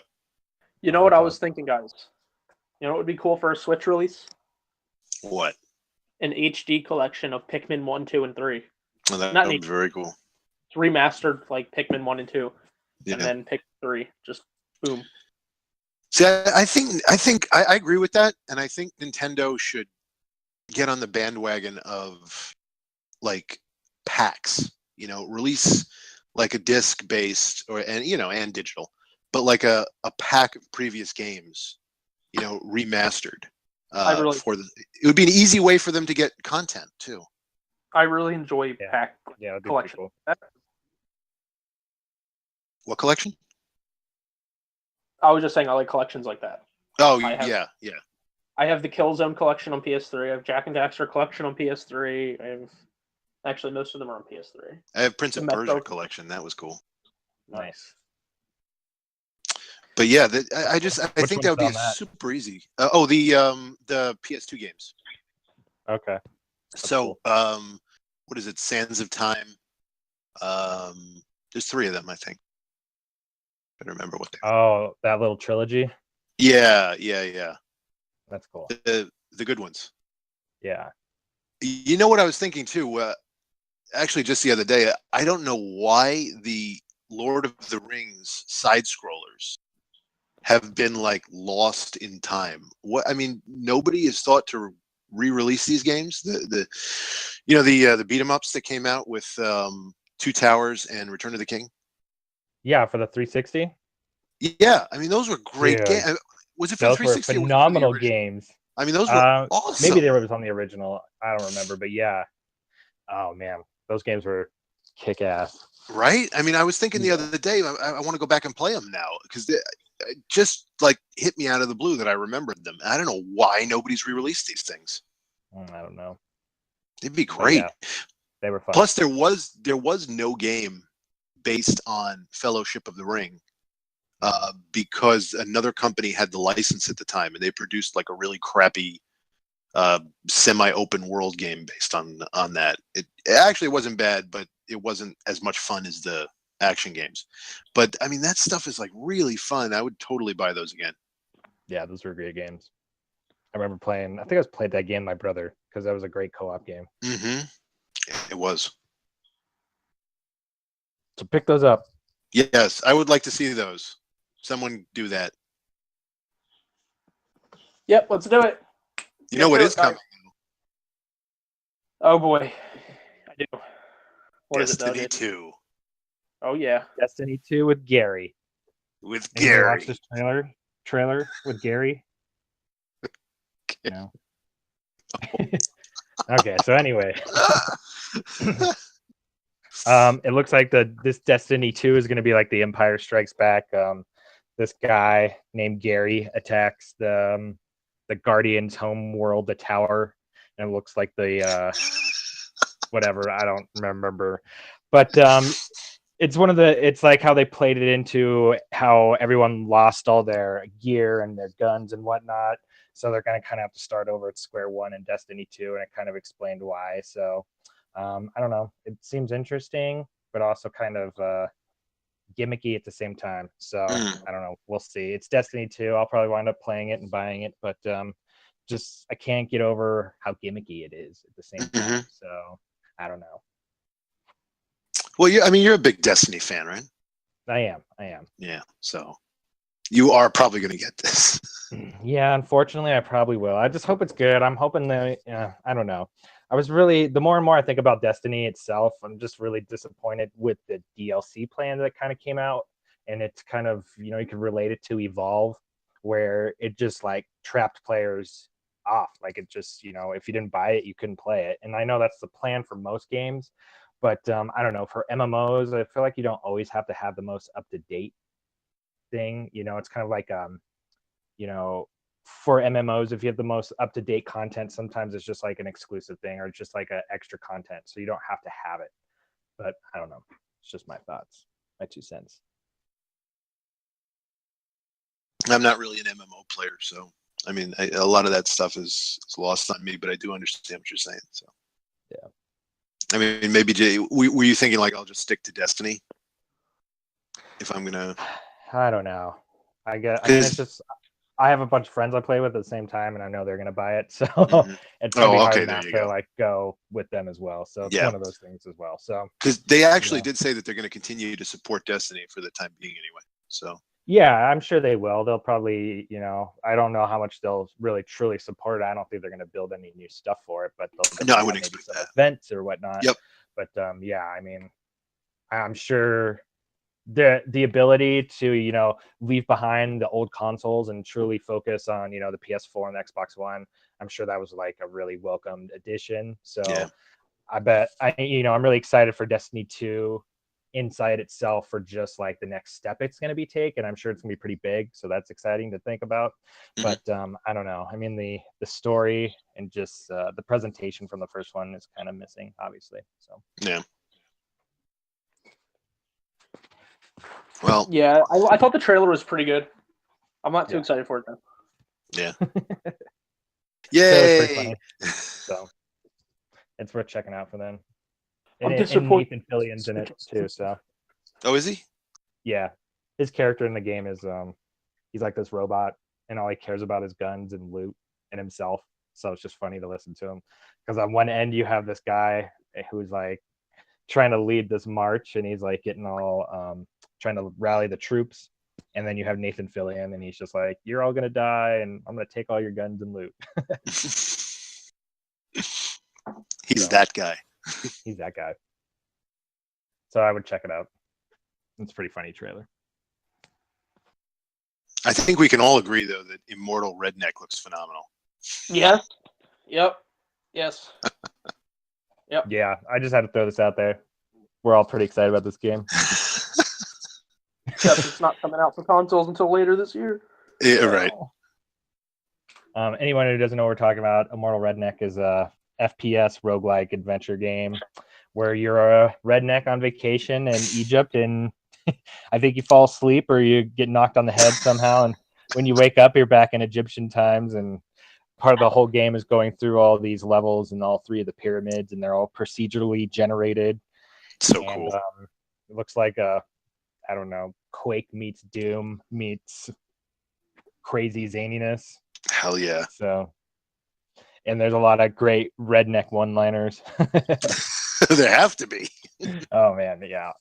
[SPEAKER 2] You know what I was thinking, guys? You know what would be cool for a Switch release?
[SPEAKER 3] What?
[SPEAKER 2] An HD collection of Pikmin 1, 2, and 3.
[SPEAKER 3] Oh, that would be very cool.
[SPEAKER 2] It's remastered like Pikmin 1 and 2,
[SPEAKER 3] yeah.
[SPEAKER 2] and then Pikmin 3. Just boom.
[SPEAKER 3] See, I think I agree with that, and I think Nintendo should get on the bandwagon of like packs. You know, release like a disc-based and digital, but like a pack of previous games, remastered. It would be an easy way for them to get content too.
[SPEAKER 2] I really enjoy pack collection.
[SPEAKER 1] Cool.
[SPEAKER 3] What collection?
[SPEAKER 2] I was just saying I like collections like that.
[SPEAKER 3] Oh, yeah.
[SPEAKER 2] I have the Killzone collection on PS3. I have Jack and Daxter collection on PS3. I have actually most of them are on PS3.
[SPEAKER 3] I have Prince of Persia collection. That was cool.
[SPEAKER 1] Nice.
[SPEAKER 3] But yeah, I think that would be super easy. The PS2 games.
[SPEAKER 1] Okay.
[SPEAKER 3] That's so cool. What is it? Sands of Time. There's 3 of them, I think. I don't remember what they.
[SPEAKER 1] Oh, that little trilogy.
[SPEAKER 3] Yeah.
[SPEAKER 1] That's cool.
[SPEAKER 3] The good ones.
[SPEAKER 1] Yeah.
[SPEAKER 3] You know what I was thinking too? Actually, just the other day, I don't know why the Lord of the Rings side scrollers have been like lost in time. What I mean, nobody has thought to re-release these games. The beat 'em ups that came out with Two Towers and Return of the King.
[SPEAKER 1] Yeah, for the 360.
[SPEAKER 3] Yeah, I mean those were great
[SPEAKER 1] Dude,
[SPEAKER 3] games. Was it for
[SPEAKER 1] those were
[SPEAKER 3] 360 or was it for the
[SPEAKER 1] phenomenal
[SPEAKER 3] original?
[SPEAKER 1] games.
[SPEAKER 3] I mean, those were awesome.
[SPEAKER 1] Maybe they were on the original. I don't remember, but yeah. Oh man, those games were kick ass.
[SPEAKER 3] Right? I mean, I was thinking the other day, I want to go back and play them now because it just like hit me out of the blue that I remembered them. I don't know why nobody's re-released these things.
[SPEAKER 1] I don't know.
[SPEAKER 3] It'd be great.
[SPEAKER 1] Yeah, they were fun.
[SPEAKER 3] Plus, there was no game based on Fellowship of the Ring because another company had the license at the time, and they produced like a really crappy semi-open world game based on that. It actually wasn't bad, but it wasn't as much fun as the action games. But I mean, that stuff is like really fun. I would totally buy those again.
[SPEAKER 1] Yeah, those were great games. I remember playing. I think I played that game with my brother because that was a great co-op game.
[SPEAKER 3] Mm-hmm. It was.
[SPEAKER 1] So pick those up.
[SPEAKER 3] Yes, I would like to see those. Someone do that.
[SPEAKER 2] Yep, let's do it.
[SPEAKER 3] You know what is coming?
[SPEAKER 2] Oh boy, I do. What
[SPEAKER 3] Destiny
[SPEAKER 2] is it,
[SPEAKER 3] 2.
[SPEAKER 2] Oh yeah,
[SPEAKER 1] Destiny 2 with Gary.
[SPEAKER 3] With
[SPEAKER 1] Anybody
[SPEAKER 3] Gary.
[SPEAKER 1] watch this trailer with Gary? No. Okay, so anyway. It looks like this Destiny 2 is going to be like the Empire Strikes Back. This guy named Gary attacks the Guardian's home world, the tower, and it looks like the whatever, I don't remember, but it's like how they played it into how everyone lost all their gear and their guns and whatnot, so they're going to kind of have to start over at square one in Destiny 2, and it kind of explained why. So I don't know, it seems interesting but also kind of gimmicky at the same time. So I don't know, we'll see. It's Destiny 2. I'll probably wind up playing it and buying it, but just I can't get over how gimmicky it is at the same time. So I don't know.
[SPEAKER 3] Well, you're a big Destiny fan, right?
[SPEAKER 1] I am.
[SPEAKER 3] Yeah. So you are probably going to get this.
[SPEAKER 1] Yeah, unfortunately, I probably will. I just hope it's good. I'm hoping that I don't know. The more and more I think about Destiny itself, I'm just really disappointed with the DLC plan that kind of came out, and it's kind of, you can relate it to Evolve, where it just like trapped players off. Like it just, if you didn't buy it, you couldn't play it. And I know that's the plan for most games, but I don't know, for MMOs, I feel like you don't always have to have the most up-to-date thing. It's kind of like for MMOs, if you have the most up-to-date content, sometimes it's just like an exclusive thing or it's just like an extra content, so you don't have to have it. But I don't know, it's just my thoughts, my 2 cents.
[SPEAKER 3] I'm not really an MMO player, so I mean, a lot of that stuff is lost on me, but I do understand what you're saying. So
[SPEAKER 1] yeah,
[SPEAKER 3] I mean, maybe Jay, were you thinking like I'll just stick to Destiny if I'm gonna?
[SPEAKER 1] I don't know. I mean, it's just I have a bunch of friends I play with at the same time, and I know they're going to buy it, so it's going to be hard not to like go with them as well. So it's one of those things as well. So
[SPEAKER 3] because they actually did say that they're going to continue to support Destiny for the time being, anyway. So
[SPEAKER 1] yeah, I'm sure they will. They'll probably, I don't know how much they'll really truly support it. I don't think they're going to build any new stuff for it, but they'll
[SPEAKER 3] I wouldn't expect
[SPEAKER 1] some
[SPEAKER 3] that.
[SPEAKER 1] events or whatnot.
[SPEAKER 3] Yep.
[SPEAKER 1] But yeah, I mean, I'm sure the ability to leave behind the old consoles and truly focus on the PS4 and the Xbox One, I'm sure that was like a really welcomed addition. So yeah. I bet I'm really excited for Destiny 2 inside itself for just like the next step it's going to be taken. I'm sure it's gonna be pretty big, so that's exciting to think about. But I don't know, I mean, the story and just the presentation from the first one is kind of missing, obviously. So
[SPEAKER 3] yeah. Well,
[SPEAKER 2] yeah, I thought the trailer was pretty good. I'm not too excited for it though.
[SPEAKER 3] Yeah.
[SPEAKER 1] Yay! So it's worth checking out for them. And Nathan Fillion's in it too. So.
[SPEAKER 3] Oh, is he?
[SPEAKER 1] Yeah. his character in the game is he's like this robot, and all he cares about is guns and loot and himself. So it's just funny to listen to him, because on one end you have this guy who's like trying to lead this march, and he's like getting all trying to rally the troops, and then you have Nathan Fillion, and he's just like, you're all gonna die, and I'm gonna take all your guns and loot.
[SPEAKER 3] He's that guy.
[SPEAKER 1] He's that guy. So I would check it out. It's a pretty funny trailer.
[SPEAKER 3] I think we can all agree, though, that Immortal Redneck looks phenomenal.
[SPEAKER 2] Yes. Yep. Yes. Yep.
[SPEAKER 1] Yeah, I just had to throw this out there. We're all pretty excited about this game.
[SPEAKER 2] Except it's not coming out for consoles until later this year.
[SPEAKER 3] Yeah, right.
[SPEAKER 1] Anyone who doesn't know what we're talking about, Immortal Redneck is a FPS roguelike adventure game where you're a redneck on vacation in Egypt, and I think you fall asleep or you get knocked on the head somehow, and when you wake up, you're back in Egyptian times, and part of the whole game is going through all these levels and all three of the pyramids, and they're all procedurally generated.
[SPEAKER 3] So cool.
[SPEAKER 1] It looks like I don't know, Quake meets Doom meets crazy zaniness.
[SPEAKER 3] Hell yeah.
[SPEAKER 1] So, and there's a lot of great redneck one-liners.
[SPEAKER 3] There have to be.
[SPEAKER 1] Oh man, yeah.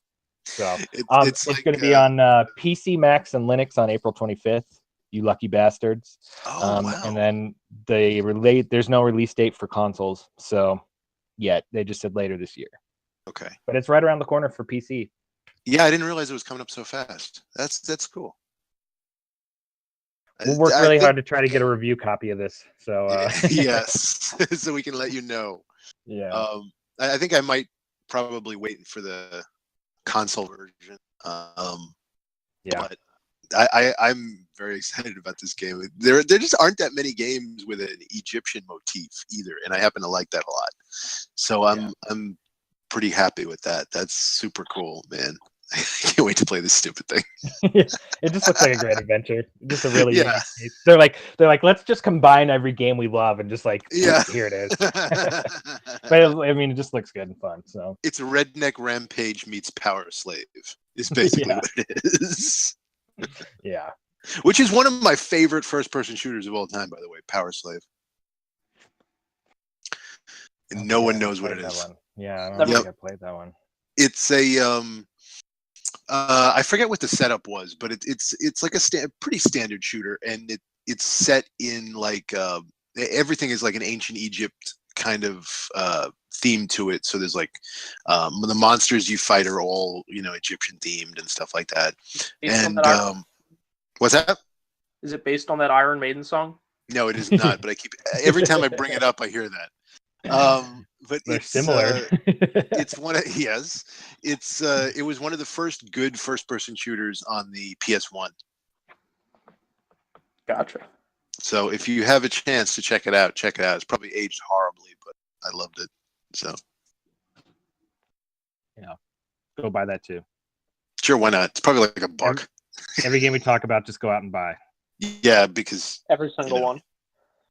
[SPEAKER 1] So
[SPEAKER 3] it's
[SPEAKER 1] like, going to be on PC, Macs, and Linux on April 25th. You lucky bastards.
[SPEAKER 3] Wow.
[SPEAKER 1] And then there's no release date for consoles, so yet they just said later this year.
[SPEAKER 3] Okay.
[SPEAKER 1] But it's right around the corner for PC.
[SPEAKER 3] Yeah, I didn't realize it was coming up so fast. That's cool.
[SPEAKER 1] We'll work really hard to try to get a review copy of this. So
[SPEAKER 3] yes, so we can let you know.
[SPEAKER 1] Yeah.
[SPEAKER 3] I think I might probably wait for the console version.
[SPEAKER 1] Yeah.
[SPEAKER 3] But I'm very excited about this game. There just aren't that many games with an Egyptian motif either, and I happen to like that a lot. So I'm pretty happy with that. That's super cool, man. I can't wait to play this stupid thing.
[SPEAKER 1] It just looks like a great adventure. Just a really unique case. They're like, let's just combine every game we love and just like, here it is. But I mean, it just looks good and fun. So
[SPEAKER 3] it's Redneck Rampage meets Power Slave. Is basically what it is.
[SPEAKER 1] Yeah.
[SPEAKER 3] Which is one of my favorite first-person shooters of all time, by the way. Power Slave. And no one knows what it is.
[SPEAKER 1] Yeah, I don't think I played that one.
[SPEAKER 3] It's a I forget what the setup was, but it's like a pretty standard shooter, and it's set in like everything is like an ancient Egypt kind of theme to it. So there's like the monsters you fight are all Egyptian themed and stuff like that. And what's that?
[SPEAKER 2] Is it based on that Iron Maiden song?
[SPEAKER 3] No, it is not. But every time I bring it up, I hear that. But
[SPEAKER 1] they're
[SPEAKER 3] it's
[SPEAKER 1] similar.
[SPEAKER 3] It's one of it was one of the first good first-person shooters on the PS1.
[SPEAKER 2] Gotcha.
[SPEAKER 3] So if you have a chance to check it out, check it out. It's probably aged horribly, but I loved it. So
[SPEAKER 1] yeah, go buy that too.
[SPEAKER 3] Sure, why not? It's probably like $1.
[SPEAKER 1] Every game we talk about, just go out and buy.
[SPEAKER 3] Yeah, because
[SPEAKER 2] every single one.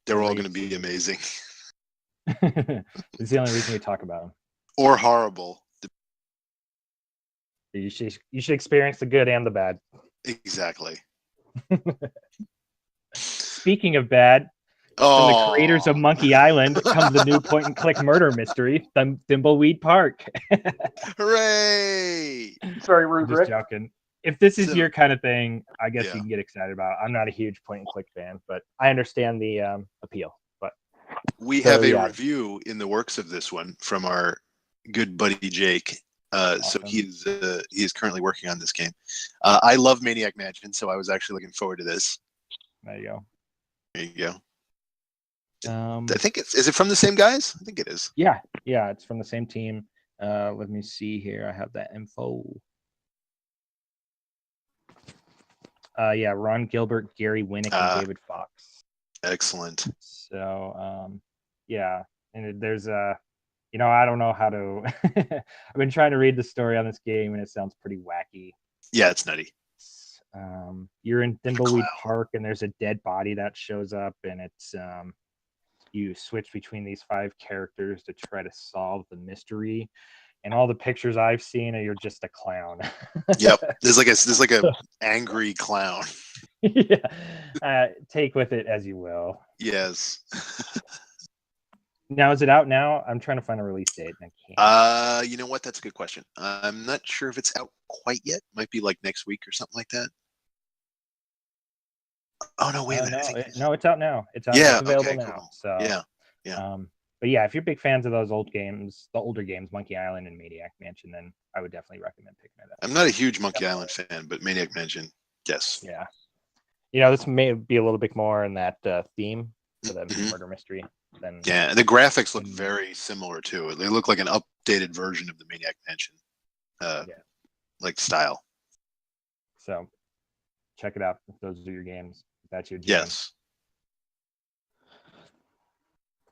[SPEAKER 3] They're all going to be amazing.
[SPEAKER 1] It's the only reason we talk about them.
[SPEAKER 3] Or horrible.
[SPEAKER 1] You should experience the good and the bad.
[SPEAKER 3] Exactly.
[SPEAKER 1] Speaking of bad, from the creators of Monkey Island comes the new point-and-click murder mystery, Thimbleweed Park.
[SPEAKER 3] Hooray!
[SPEAKER 2] Sorry, rude,
[SPEAKER 1] just
[SPEAKER 2] Rick.
[SPEAKER 1] joking. If this is your kind of thing, I guess you can get excited about it. I'm not a huge point-and-click fan, but I understand the appeal. But
[SPEAKER 3] we have a review in the works of this one from our good buddy Jake. Awesome. So he is currently working on this game. I love Maniac Mansion, so I was actually looking forward to this.
[SPEAKER 1] There you go.
[SPEAKER 3] There you go. I think is it from the same guys? I think it is.
[SPEAKER 1] Yeah, it's from the same team. Let me see here. I have that info. Ron Gilbert, Gary Winnick, and David Fox.
[SPEAKER 3] Excellent.
[SPEAKER 1] So, and there's I don't know how to. I've been trying to read the story on this game, and it sounds pretty wacky.
[SPEAKER 3] Yeah, it's nutty.
[SPEAKER 1] You're in Thimbleweed Park, and there's a dead body that shows up, and it's you switch between these 5 characters to try to solve the mystery. and all the pictures I've seen are you're just a clown.
[SPEAKER 3] Yep. There's like a angry clown.
[SPEAKER 1] Yeah. Take with it as you will.
[SPEAKER 3] Yes.
[SPEAKER 1] Now, is it out now? I'm trying to find a release date. And I can't.
[SPEAKER 3] You know what? That's a good question. I'm not sure if it's out quite yet. Might be like next week or something like that. Oh no! Wait a minute.
[SPEAKER 1] No, it's out now. It's out.
[SPEAKER 3] Yeah.
[SPEAKER 1] It's available
[SPEAKER 3] Okay.
[SPEAKER 1] now.
[SPEAKER 3] Cool.
[SPEAKER 1] So
[SPEAKER 3] Yeah.
[SPEAKER 1] But yeah, if you're big fans of those old games, the older games, Monkey Island and Maniac Mansion, then I would definitely recommend picking it up.
[SPEAKER 3] I'm not a huge Monkey Island fan, but Maniac Mansion, yes.
[SPEAKER 1] Yeah. This may be a little bit more in that theme for the murder mystery.
[SPEAKER 3] Yeah, and the graphics look very similar too. They look like an updated version of the Maniac Mansion, like style.
[SPEAKER 1] So, check it out if those are your games. If that's your jam.
[SPEAKER 3] Yes.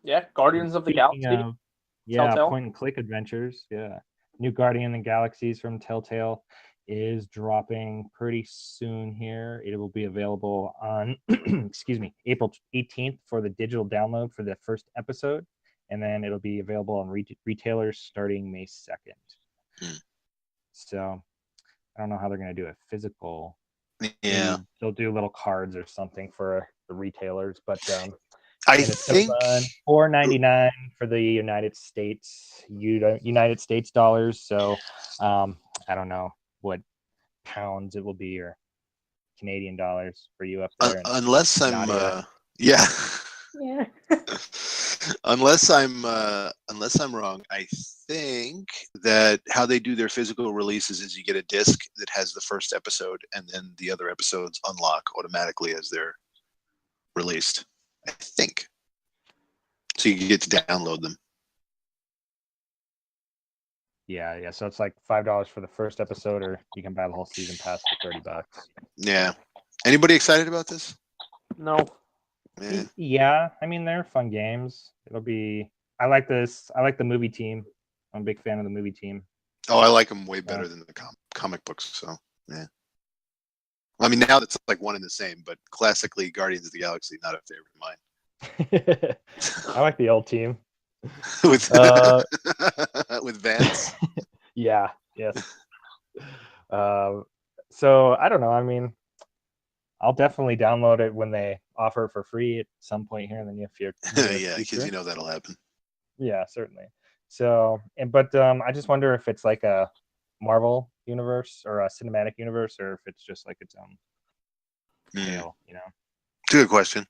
[SPEAKER 2] Yeah, Guardians of the Galaxy. Telltale.
[SPEAKER 1] Point and click adventures. Yeah, new Guardian and Galaxies from Telltale is dropping pretty soon here. It will be available on April 18th for the digital download for the first episode, and then it'll be available on retailers starting May 2nd. So I don't know how they're going to do it physical.
[SPEAKER 3] Yeah,
[SPEAKER 1] maybe they'll do little cards or something for the retailers, but
[SPEAKER 3] I think
[SPEAKER 1] $4.99 for the United States dollars. So I don't know what pounds it will be or Canadian dollars for you up there.
[SPEAKER 3] Unless I'm unless I'm wrong, I think that how they do their physical releases is you get a disc that has the first episode and then the other episodes unlock automatically as they're released. I think. So you get to download them.
[SPEAKER 1] Yeah. So it's like $5 for the first episode, or you can buy the whole season pass for $30.
[SPEAKER 3] Yeah. Anybody excited about this?
[SPEAKER 2] No.
[SPEAKER 1] Yeah. I mean, they're fun games. I like this. I like the movie team. I'm a big fan of the movie team.
[SPEAKER 3] Oh, I like them way better than the comic books. So, yeah. I mean, now that's like one and the same, but classically, Guardians of the Galaxy, not a favorite of mine.
[SPEAKER 1] I like the old team.
[SPEAKER 3] with Vance.
[SPEAKER 1] Yeah. Yes. So I don't know. I mean, I'll definitely download it when they offer it for free at some point here in the near future.
[SPEAKER 3] Yeah, because that'll happen.
[SPEAKER 1] Yeah, certainly. So, but I just wonder if it's like a Marvel universe or a cinematic universe, or if it's just like its own tale.
[SPEAKER 3] It's a good question.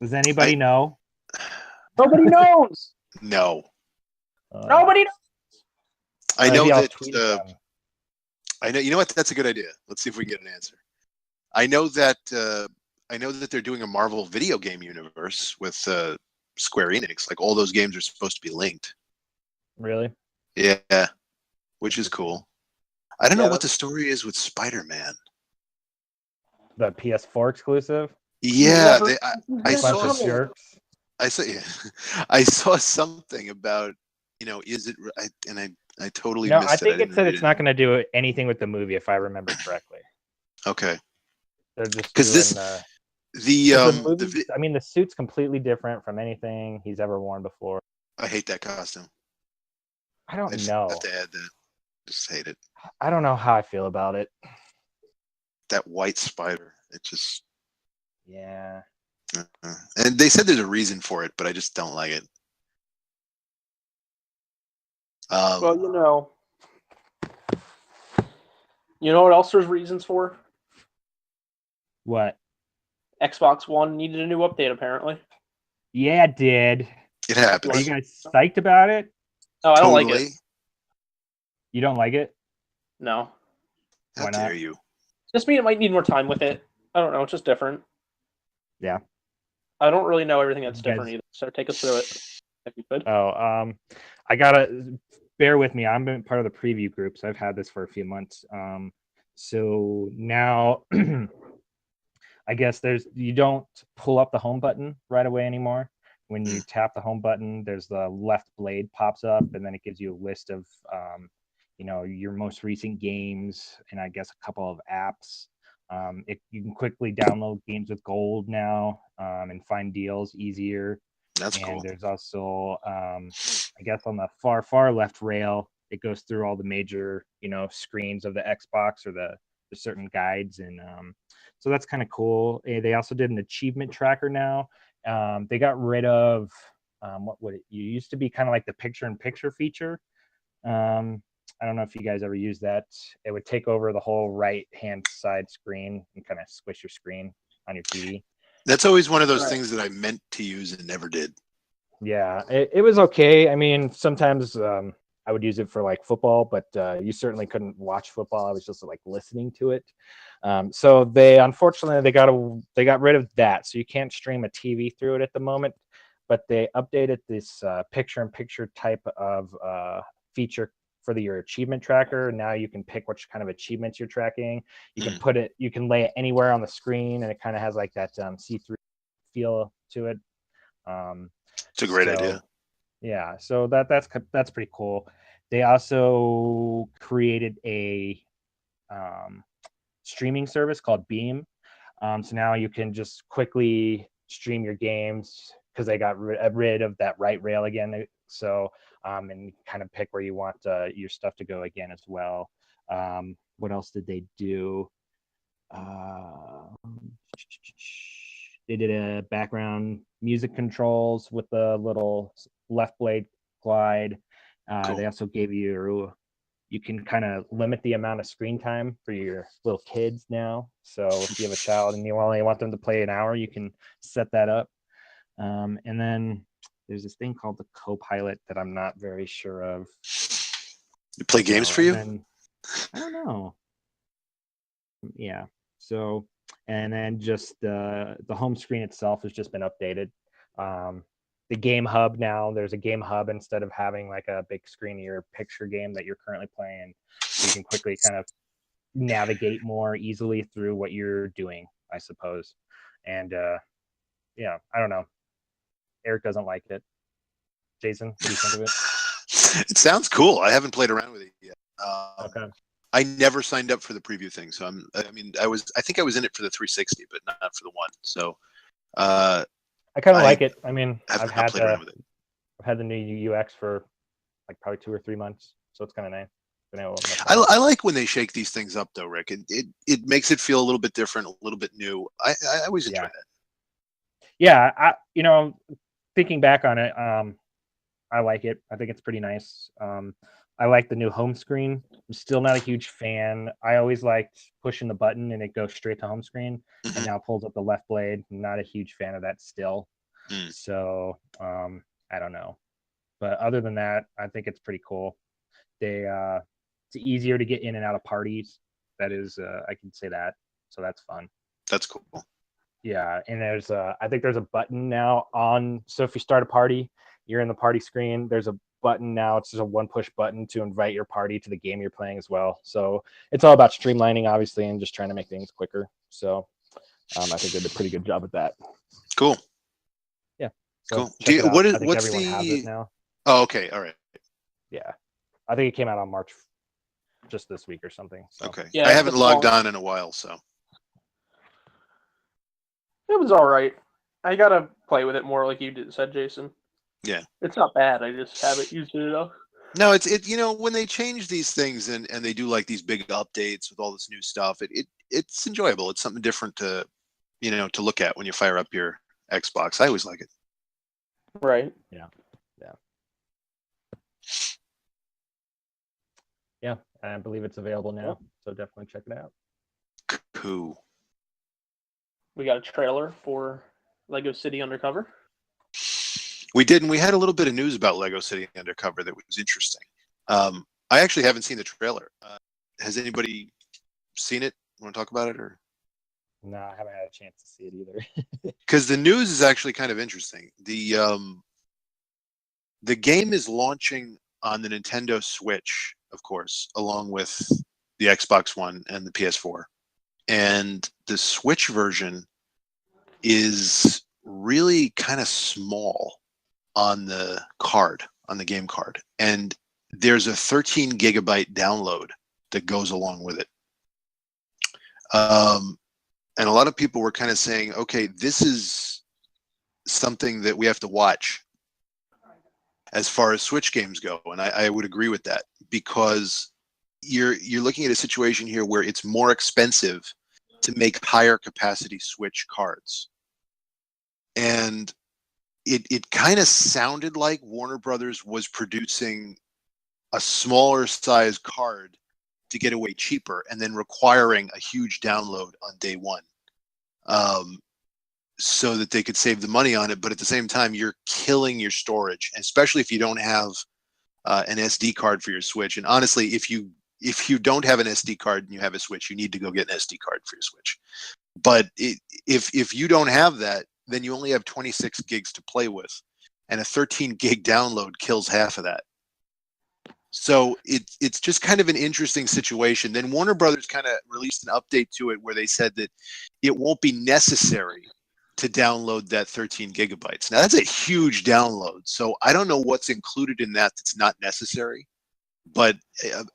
[SPEAKER 1] Does anybody know?
[SPEAKER 2] Nobody knows.
[SPEAKER 3] No.
[SPEAKER 2] Nobody knows.
[SPEAKER 3] I know that. I know. You know what? That's a good idea. Let's see if we can get an answer. I know that they're doing a Marvel video game universe with Square Enix. Like all those games are supposed to be linked.
[SPEAKER 1] Really?
[SPEAKER 3] Yeah, which is cool. I don't know what the story is with Spider-Man.
[SPEAKER 1] The PS4 exclusive?
[SPEAKER 3] Yeah, I saw something about, is it? I totally missed it.
[SPEAKER 1] I think it said it's not going to do anything with the movie, if I remember correctly.
[SPEAKER 3] Okay.
[SPEAKER 1] They're just
[SPEAKER 3] because
[SPEAKER 1] the suit's completely different from anything he's ever worn before.
[SPEAKER 3] I hate that costume.
[SPEAKER 1] I don't know.
[SPEAKER 3] Have to add that. Just hate it.
[SPEAKER 1] I don't know how I feel about it.
[SPEAKER 3] That white spider. It just.
[SPEAKER 1] Yeah.
[SPEAKER 3] And they said there's a reason for it, but I just don't like it.
[SPEAKER 2] Well, you know what else there's reasons for?
[SPEAKER 1] What?
[SPEAKER 2] Xbox One needed a new update, apparently.
[SPEAKER 1] Yeah, it did.
[SPEAKER 3] It happened.
[SPEAKER 1] Are you guys psyched about it?
[SPEAKER 2] No, I don't like it.
[SPEAKER 1] You don't like it?
[SPEAKER 2] No.
[SPEAKER 3] How dare you?
[SPEAKER 2] Just mean it might need more time with it. I don't know. It's just different.
[SPEAKER 1] Yeah.
[SPEAKER 2] I don't really know everything that's different either. So take us through it, if you could.
[SPEAKER 1] I gotta bear with me. I'm part of the preview group, so I've had this for a few months. So now, I guess you don't pull up the home button right away anymore. When you tap the home button, there's the left blade pops up, and then it gives you a list of, your most recent games, and I guess a couple of apps. You can quickly download games with gold now, and find deals easier.
[SPEAKER 3] That's
[SPEAKER 1] and
[SPEAKER 3] cool.
[SPEAKER 1] There's also I guess on the far left rail, it goes through all the major, screens of the Xbox or the certain guides, and so that's kind of cool. They also did an achievement tracker now. They got rid of what would it used to be kind of like the picture-in-picture feature. I don't know if you guys ever use that. It would take over the whole right-hand side screen and kind of squish your screen on your TV.
[SPEAKER 3] That's always one of those things that I meant to use and never did.
[SPEAKER 1] Yeah, it was okay. I mean, sometimes I would use it for like football, but you certainly couldn't watch football. I was just like listening to it. So unfortunately they got rid of that. So you can't stream a TV through it at the moment. But they updated this picture-in-picture type of feature for your achievement tracker. Now you can pick which kind of achievements you're tracking. You can lay it anywhere on the screen, and it kind of has like that see-through feel to it.
[SPEAKER 3] It's a great idea.
[SPEAKER 1] Yeah, so that's pretty cool. They also created a streaming service called Beam. So now you can just quickly stream your games because they got rid of that right rail again. So and kind of pick where you want your stuff to go again as well. What else did they do? They did a background music controls with the little left blade glide. Cool. They also gave you can kind of limit the amount of screen time for your little kids now. So if you have a child and you only want them to play an hour, you can set that up. And then there's this thing called the Copilot that I'm not very sure of.
[SPEAKER 3] You play games for you?
[SPEAKER 1] I don't know. Yeah. So, and then just the home screen itself has just been updated. The game hub now, there's a game hub instead of having like a big screen of your picture game that you're currently playing. You can quickly kind of navigate more easily through what you're doing, I suppose. And yeah, I don't know. Eric doesn't like it. Jason, what do you think of it?
[SPEAKER 3] It sounds cool. I haven't played around with it yet.
[SPEAKER 1] Okay.
[SPEAKER 3] I never signed up for the preview thing, so I think I was in it for the 360, but not for the one. So
[SPEAKER 1] I kind of like it. I mean, I've had the new UX for like probably 2 or 3 months, so it's kind of nice.
[SPEAKER 3] I like when they shake these things up, though, Rick. It makes it feel a little bit different, a little bit new. I always enjoy that.
[SPEAKER 1] Yeah, thinking back on it, I like it. I think it's pretty nice. I like the new home screen. I'm still not a huge fan. I always liked pushing the button and it goes straight to home screen, and now pulls up the left blade. I'm not a huge fan of that still. So I don't know. But other than that, I think it's pretty cool. It's easier to get in and out of parties. That is, I can say that. So that's fun.
[SPEAKER 3] That's cool.
[SPEAKER 1] Yeah, and I think there's a button now on. So if you start a party, you're in the party screen. There's a button now. It's just a one push button to invite your party to the game you're playing as well. So it's all about streamlining, obviously, and just trying to make things quicker. So I think they did a pretty good job at that.
[SPEAKER 3] Cool.
[SPEAKER 1] Yeah. So
[SPEAKER 3] cool. What's
[SPEAKER 1] everyone has it now.
[SPEAKER 3] Oh, okay. All right.
[SPEAKER 1] Yeah, I think it came out on March, just this week or something. So.
[SPEAKER 3] Okay. Yeah, I haven't logged on in a while, so.
[SPEAKER 2] It was all right. I gotta play with it more, like you said, Jason.
[SPEAKER 3] Yeah, it's
[SPEAKER 2] not bad. I just haven't used it enough.
[SPEAKER 3] No, it's when they change these things and they do like these big updates with all this new stuff, it's enjoyable. It's something different to to look at when you fire up your Xbox. I always like it.
[SPEAKER 2] Right.
[SPEAKER 1] Yeah. Yeah, I believe it's available now, so definitely check it out.
[SPEAKER 3] Cool.
[SPEAKER 2] We got a trailer for Lego City Undercover.
[SPEAKER 3] We did, and we had a little bit of news about Lego City Undercover that was interesting. I actually haven't seen the trailer. Has anybody seen it? Want to talk about it, or?
[SPEAKER 1] No, I haven't had a chance to see it either.
[SPEAKER 3] Because the news is actually kind of interesting. The game is launching on the Nintendo Switch, of course, along with the Xbox One and the PS4. And the Switch version is really kind of small on the card, on the game card. And there's a 13 gigabyte download that goes along with it. And a lot of people were kind of saying, okay, this is something that we have to watch. as far as Switch games go, and I would agree with that, because you're looking at a situation here where it's more expensive to make higher capacity Switch cards, and it kind of sounded like Warner Brothers was producing a smaller size card to get away cheaper, and then requiring a huge download on day one, so that they could save the money on it. But at the same time, you're killing your storage, especially if you don't have an SD card for your Switch. And honestly, if you don't have an SD card and you have a Switch, you need to go get an SD card for your Switch. But if you don't have that, then you only have 26 gigs to play with, and a 13 gig download kills half of that. So it's just kind of an interesting situation. Then Warner Brothers kind of released an update to it where they said that it won't be necessary to download that 13 gigabytes. Now that's a huge download. So I don't know what's included in that that's not necessary, but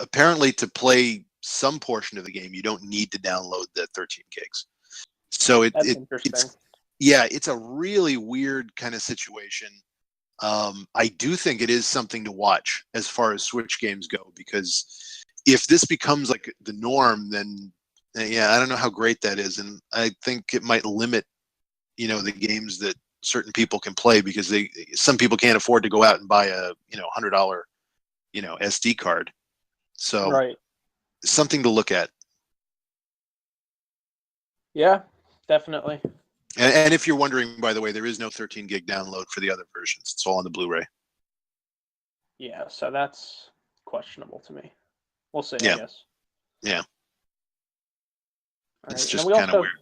[SPEAKER 3] apparently to play some portion of the game, you don't need to download that 13 gigs. So it's a really weird kind of situation. I do think it is something to watch as far as Switch games go, because if this becomes like the norm, then I don't know how great that is, and I think it might limit, the games that certain people can play, because some people can't afford to go out and buy a $100 SD card. So
[SPEAKER 2] right.
[SPEAKER 3] Something to look at.
[SPEAKER 2] Yeah, definitely.
[SPEAKER 3] And if you're wondering, by the way, there is no 13 gig download for the other versions. It's all on the Blu-ray.
[SPEAKER 2] Yeah, so that's questionable to me. We'll see,
[SPEAKER 3] Yeah.
[SPEAKER 2] I guess.
[SPEAKER 3] Yeah.
[SPEAKER 2] All
[SPEAKER 3] it's
[SPEAKER 2] right.
[SPEAKER 3] just kind of weird.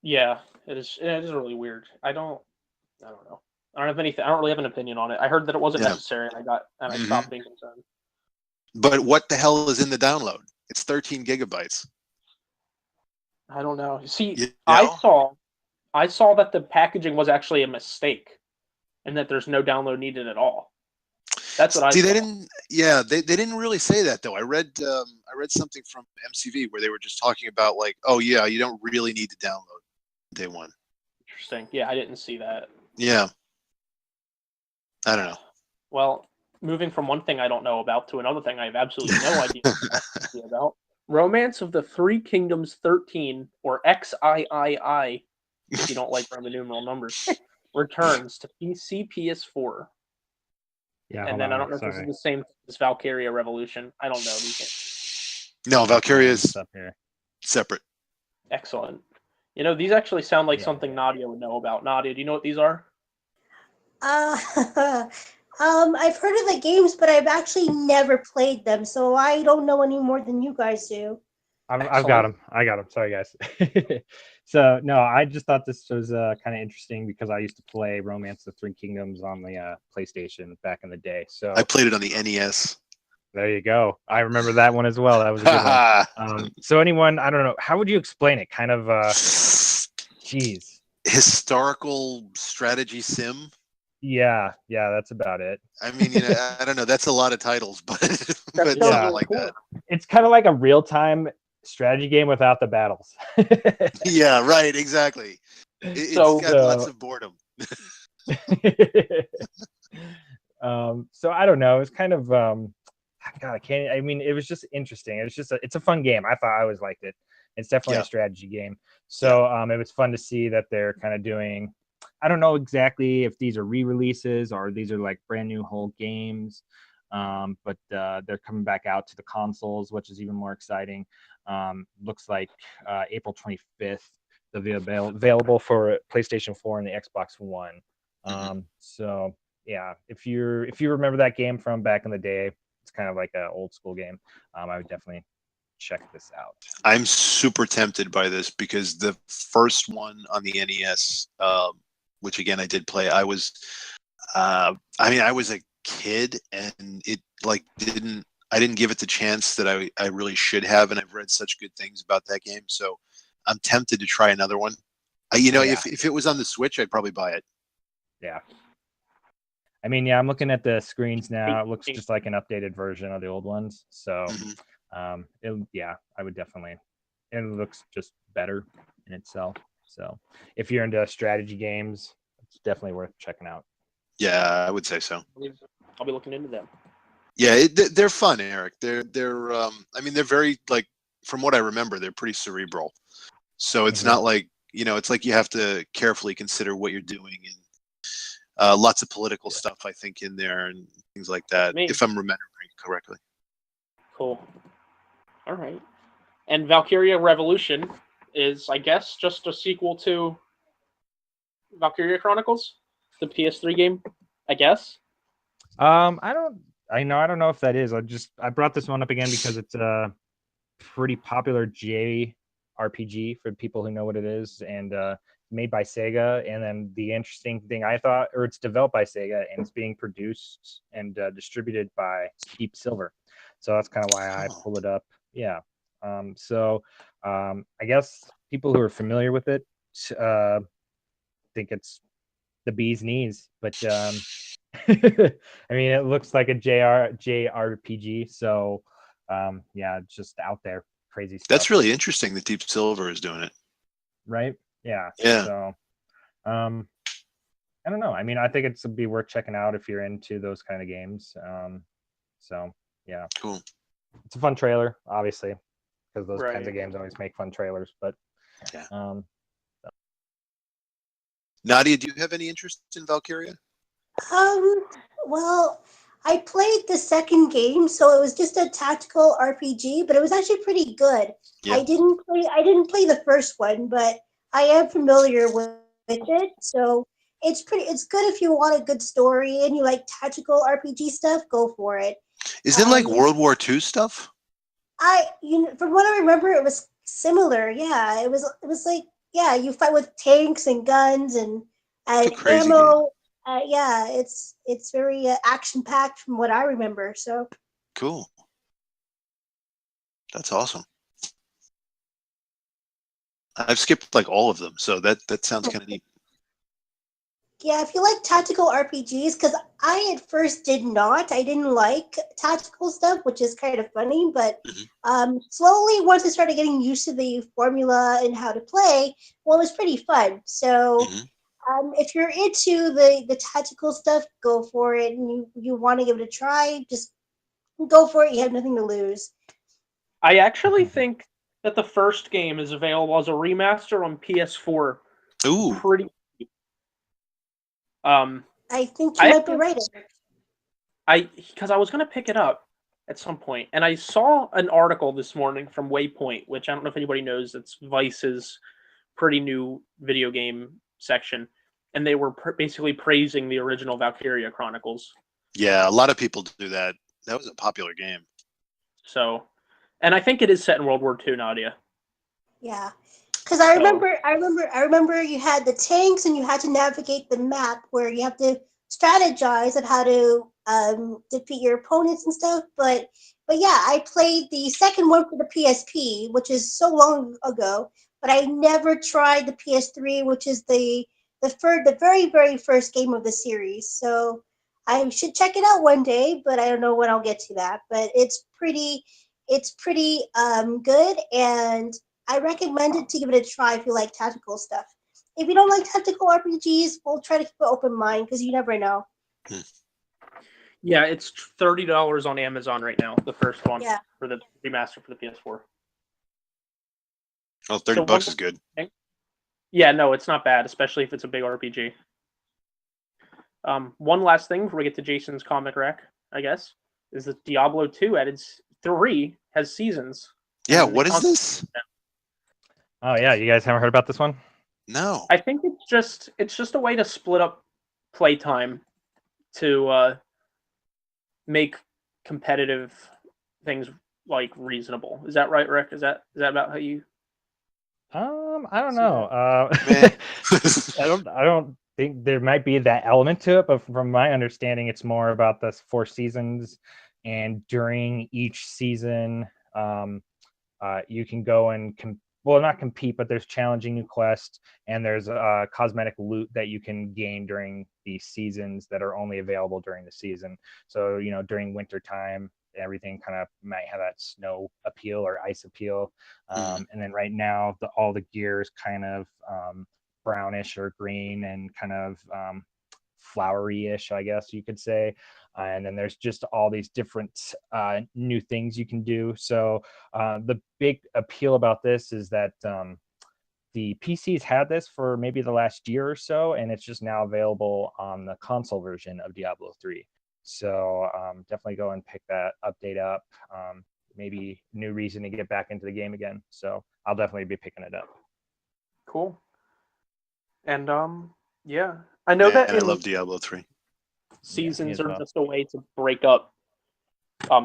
[SPEAKER 2] Yeah, it is. It is really weird. I don't know. I don't have anything. I don't really have an opinion on it. I heard that it wasn't necessary, and I stopped being concerned.
[SPEAKER 3] But what the hell is in the download? It's 13 gigabytes.
[SPEAKER 2] I don't know. See, I saw that the packaging was actually a mistake, and that there's no download needed at all. That's what I saw.
[SPEAKER 3] They didn't really say that though. I read something from MCV where they were just talking about like, oh yeah, you don't really need to download day one.
[SPEAKER 2] Interesting. Yeah, I didn't see that.
[SPEAKER 3] Yeah. I don't know.
[SPEAKER 2] Well, moving from one thing I don't know about to another thing I have absolutely no idea about. Romance of the Three Kingdoms 13, or XIII, if you don't like Roman numeral numbers, returns to PC, PS4.
[SPEAKER 1] Yeah,
[SPEAKER 2] and then I don't know if this is the same as Valkyria Revolution. I don't know these games.
[SPEAKER 3] No, Valkyria is separate.
[SPEAKER 2] Excellent. These actually sound like something Nadia would know about. Nadia, do you know what these are?
[SPEAKER 4] I've heard of the games, but I've actually never played them, so I don't know any more than you guys do.
[SPEAKER 1] I've got them. I got them. Sorry, guys. So, no, I just thought this was kind of interesting because I used to play Romance of Three Kingdoms on the PlayStation back in the day. So
[SPEAKER 3] I played it on the NES.
[SPEAKER 1] There you go. I remember that one as well. That was a good one. So anyone, I don't know, how would you explain it? Kind of,
[SPEAKER 3] historical strategy sim.
[SPEAKER 1] Yeah, that's about it.
[SPEAKER 3] I mean, I don't know. That's a lot of titles, but like that.
[SPEAKER 1] It's kind of like a real-time strategy game without the battles.
[SPEAKER 3] Yeah, right. Exactly. It's got lots of boredom.
[SPEAKER 1] So I don't know. It's kind of God, I mean, it was just interesting. It's a fun game. I thought I always liked it. It's definitely a strategy game. So it was fun to see that they're kind of doing. I don't know exactly if these are re-releases or these are like brand new whole games, but they're coming back out to the consoles, which is even more exciting. Looks like April 25th they'll be available for PlayStation 4 and the Xbox One. So yeah, if you remember that game from back in the day, it's kind of like an old school game. I would definitely check this out.
[SPEAKER 3] I'm super tempted by this because the first one on the NES, which again I did play, I was a kid and it I didn't give it the chance that I really should have, and I've read such good things about that game, so I'm tempted to try another one. If it was on the Switch, I'd probably buy it.
[SPEAKER 1] Yeah. I mean, I'm looking at the screens now. It looks just like an updated version of the old ones. So, I would definitely. And it looks just better in itself. So, if you're into strategy games, it's definitely worth checking out.
[SPEAKER 3] Yeah, I would say so.
[SPEAKER 2] I'll be looking into them.
[SPEAKER 3] Yeah, they're fun, Eric. They're I mean, they're very, like, from what I remember, they're pretty cerebral. So it's not like, it's like you have to carefully consider what you're doing, and lots of political stuff, I think, in there and things like that, if I'm remembering correctly.
[SPEAKER 2] Cool. All right. And Valkyria Revolution is, I guess, just a sequel to Valkyria Chronicles, the PS3 game, I guess.
[SPEAKER 1] I don't know if that is. I brought this one up again because it's a pretty popular JRPG for people who know what it is, and made by Sega. And then the interesting thing I thought, or it's developed by Sega and it's being produced and distributed by Deep Silver. So that's kind of why I pulled it up. Yeah. I guess people who are familiar with it think it's the bee's knees, but I mean, it looks like a JRPG, so it's just out there, crazy stuff.
[SPEAKER 3] That's really interesting that Deep Silver is doing it.
[SPEAKER 1] Right? Yeah.
[SPEAKER 3] Yeah.
[SPEAKER 1] So, I don't know. I mean, I think it'd be worth checking out if you're into those kind of games. Yeah.
[SPEAKER 3] Cool.
[SPEAKER 1] It's a fun trailer, obviously, because those kinds of games always make fun trailers. But
[SPEAKER 3] yeah. Nadia, do you have any interest in Valkyria?
[SPEAKER 4] Well, I played the second game, so it was just a tactical RPG, but it was actually pretty good. Yeah. I didn't play the first one, but I am familiar with it. So it's good if you want a good story and you like tactical RPG stuff, go for it.
[SPEAKER 3] Is it like World War II stuff?
[SPEAKER 4] From what I remember, it was similar. Yeah, it was like, yeah, you fight with tanks and guns and ammo. Yeah, it's very action packed from what I remember. So
[SPEAKER 3] cool. That's awesome. I've skipped like all of them, so that sounds kind of neat.
[SPEAKER 4] Yeah, if you like tactical RPGs, because I at first did not. I didn't like tactical stuff, which is kind of funny. But slowly, once I started getting used to the formula and how to play, well, it was pretty fun. So if you're into the tactical stuff, go for it. And you want to give it a try, just go for it. You have nothing to lose.
[SPEAKER 2] I actually think that the first game is available as a remaster on PS4.
[SPEAKER 3] Ooh.
[SPEAKER 2] Pretty.
[SPEAKER 4] I think you might be right.
[SPEAKER 2] Because I was going to pick it up at some point, and I saw an article this morning from Waypoint, which I don't know if anybody knows. It's Vice's pretty new video game section, and they were basically praising the original Valkyria Chronicles.
[SPEAKER 3] Yeah, a lot of people do that. That was a popular game.
[SPEAKER 2] So, and I think it is set in World War II, Nadia.
[SPEAKER 4] Yeah. Because I remember you had the tanks and you had to navigate the map where you have to strategize on how to defeat your opponents and stuff. But yeah, I played the second one for the PSP, which is so long ago. But I never tried the PS3, which is the very, very first game of the series. So I should check it out one day, but I don't know when I'll get to that. But it's pretty good, and I recommend it to give it a try if you like tactical stuff. If you don't like tactical RPGs, we'll try to keep an open mind because you never know.
[SPEAKER 2] Yeah, it's $30 on Amazon right now, the first one for the remaster for the PS4.
[SPEAKER 3] Oh, $30 is good.
[SPEAKER 2] Yeah, no, it's not bad, especially if it's a big RPG. One last thing before we get to Jason's comic rack, I guess, is that Diablo 2 at its 3 has seasons.
[SPEAKER 3] Yeah, what is this?
[SPEAKER 1] Oh yeah, you guys haven't heard about this one?
[SPEAKER 3] No.
[SPEAKER 2] I think it's just a way to split up playtime to make competitive things like reasonable. Is that right, Rick? Is that about how you?
[SPEAKER 1] I don't know. I don't think there might be that element to it, but from my understanding, it's more about the 4 seasons, and during each season, you can go and not compete, but there's challenging new quests, and there's cosmetic loot that you can gain during the seasons that are only available during the season. So, during winter time, everything kind of might have that snow appeal or ice appeal. And then right now, all the gear is kind of brownish or green and kind of flowery-ish, I guess you could say. And then there's just all these different new things you can do. So the big appeal about this is that the PCs had this for maybe the last year or so, and it's just now available on the console version of Diablo 3. So definitely go and pick that update up. Maybe new reason to get back into the game again. So I'll definitely be picking it up.
[SPEAKER 2] Cool. And yeah, I know that
[SPEAKER 3] I love Diablo 3.
[SPEAKER 2] Seasons are just a way to break up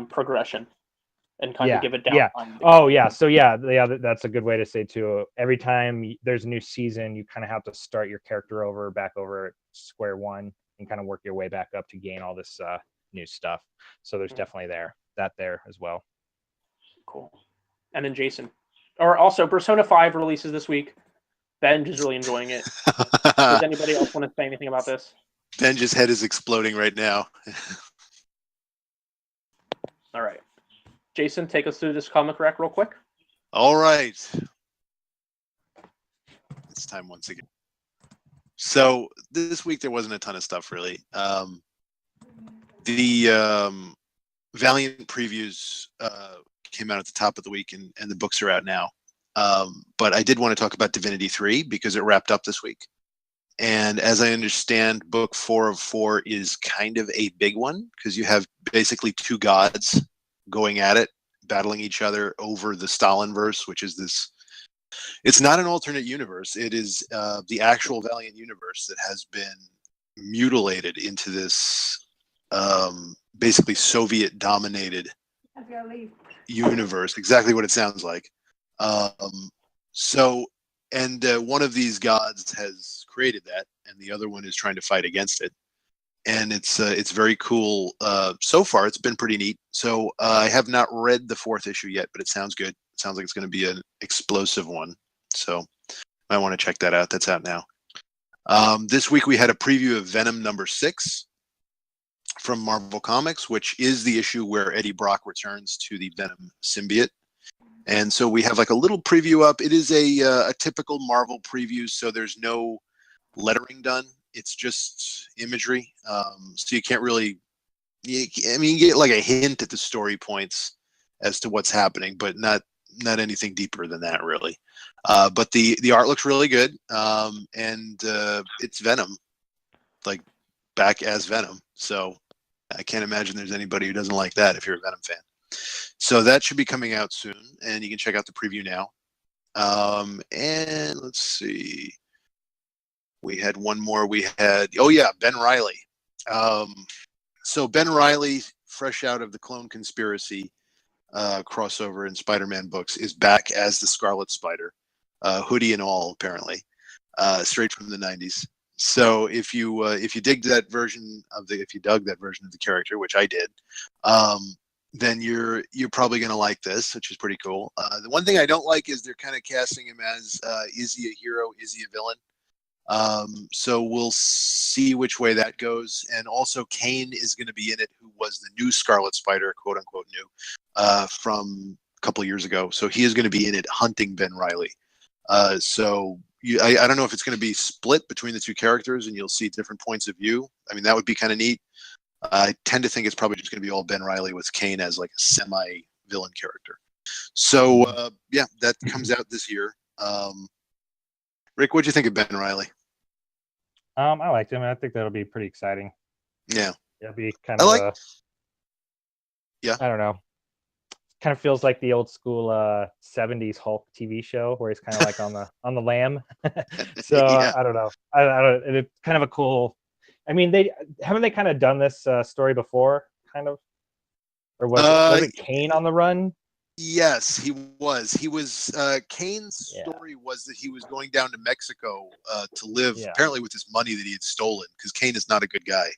[SPEAKER 2] progression and kind of give it downtime.
[SPEAKER 1] Oh yeah, so that's a good way to say too. Every time there's a new season, you kind of have to start your character back over at square one and kind of work your way back up to gain all this new stuff. So there's definitely that there as well.
[SPEAKER 2] Cool. And then Jason, or also Persona 5 releases this week. Benj is really enjoying it. Does anybody else want to say anything about this?
[SPEAKER 3] Benj's head is exploding right now.
[SPEAKER 2] All right. Jason, take us through this comic rack real quick.
[SPEAKER 3] All right. It's time once again. So this week there wasn't a ton of stuff really. The Valiant previews came out at the top of the week, and the books are out now. But I did want to talk about Divinity 3 because it wrapped up this week. And as I understand, book 4 of 4 is kind of a big one because you have basically two gods going at it, battling each other over the Stalinverse, which is this. It's not an alternate universe. It is the actual Valiant universe that has been mutilated into this basically Soviet-dominated universe. Exactly what it sounds like. And one of these gods has created that, and the other one is trying to fight against it. And it's very cool. So far, it's been pretty neat. So I have not read the 4th issue yet, but it sounds good. It sounds like it's going to be an explosive one. So I want to check that out. That's out now. This week we had a preview of Venom #6 from Marvel Comics, which is the issue where Eddie Brock returns to the Venom symbiote. And so we have like a little preview up. It is a typical Marvel preview, so there's no lettering done. It's just imagery. So you can't really, you get like a hint at the story points as to what's happening, but not anything deeper than that really. But the art looks really good, and it's Venom, like back as Venom. So I can't imagine there's anybody who doesn't like that if you're a Venom fan. So that should be coming out soon, and you can check out the preview now. And let's see. We had one more. We had, Ben Reilly. So Ben Reilly, fresh out of the Clone Conspiracy crossover in Spider-Man books, is back as the Scarlet Spider, hoodie and all, apparently, straight from the 90s. So if you dug that version of the character, which I did, then you're probably going to like this, which is pretty cool. The one thing I don't like is they're kind of casting him as, is he a hero? Is he a villain? So we'll see which way that goes. And also Kane is going to be in it, who was the new Scarlet Spider, quote unquote new, from a couple of years ago. So he is going to be in it hunting Ben Reilly. I don't know if it's going to be split between the two characters and you'll see different points of view. I mean, that would be kind of neat. I tend to think it's probably just going to be all Ben Reilly with Kane as like a semi-villain character. So, that comes out this year. Rick, what'd you think of Ben Reilly?
[SPEAKER 1] I liked him. I think that'll be pretty exciting.
[SPEAKER 3] Yeah.
[SPEAKER 1] It'll be kind of I don't know. Kind of feels like the old school 70s Hulk TV show where he's kind of like on the lam. So yeah. I don't know. It's kind of a cool. I mean, haven't they kind of done this story before, kind of, or was it Kane on the run?
[SPEAKER 3] Yes, he was. Kane's story was that he was going down to Mexico to live, apparently with this money that he had stolen, because Kane is not a good guy.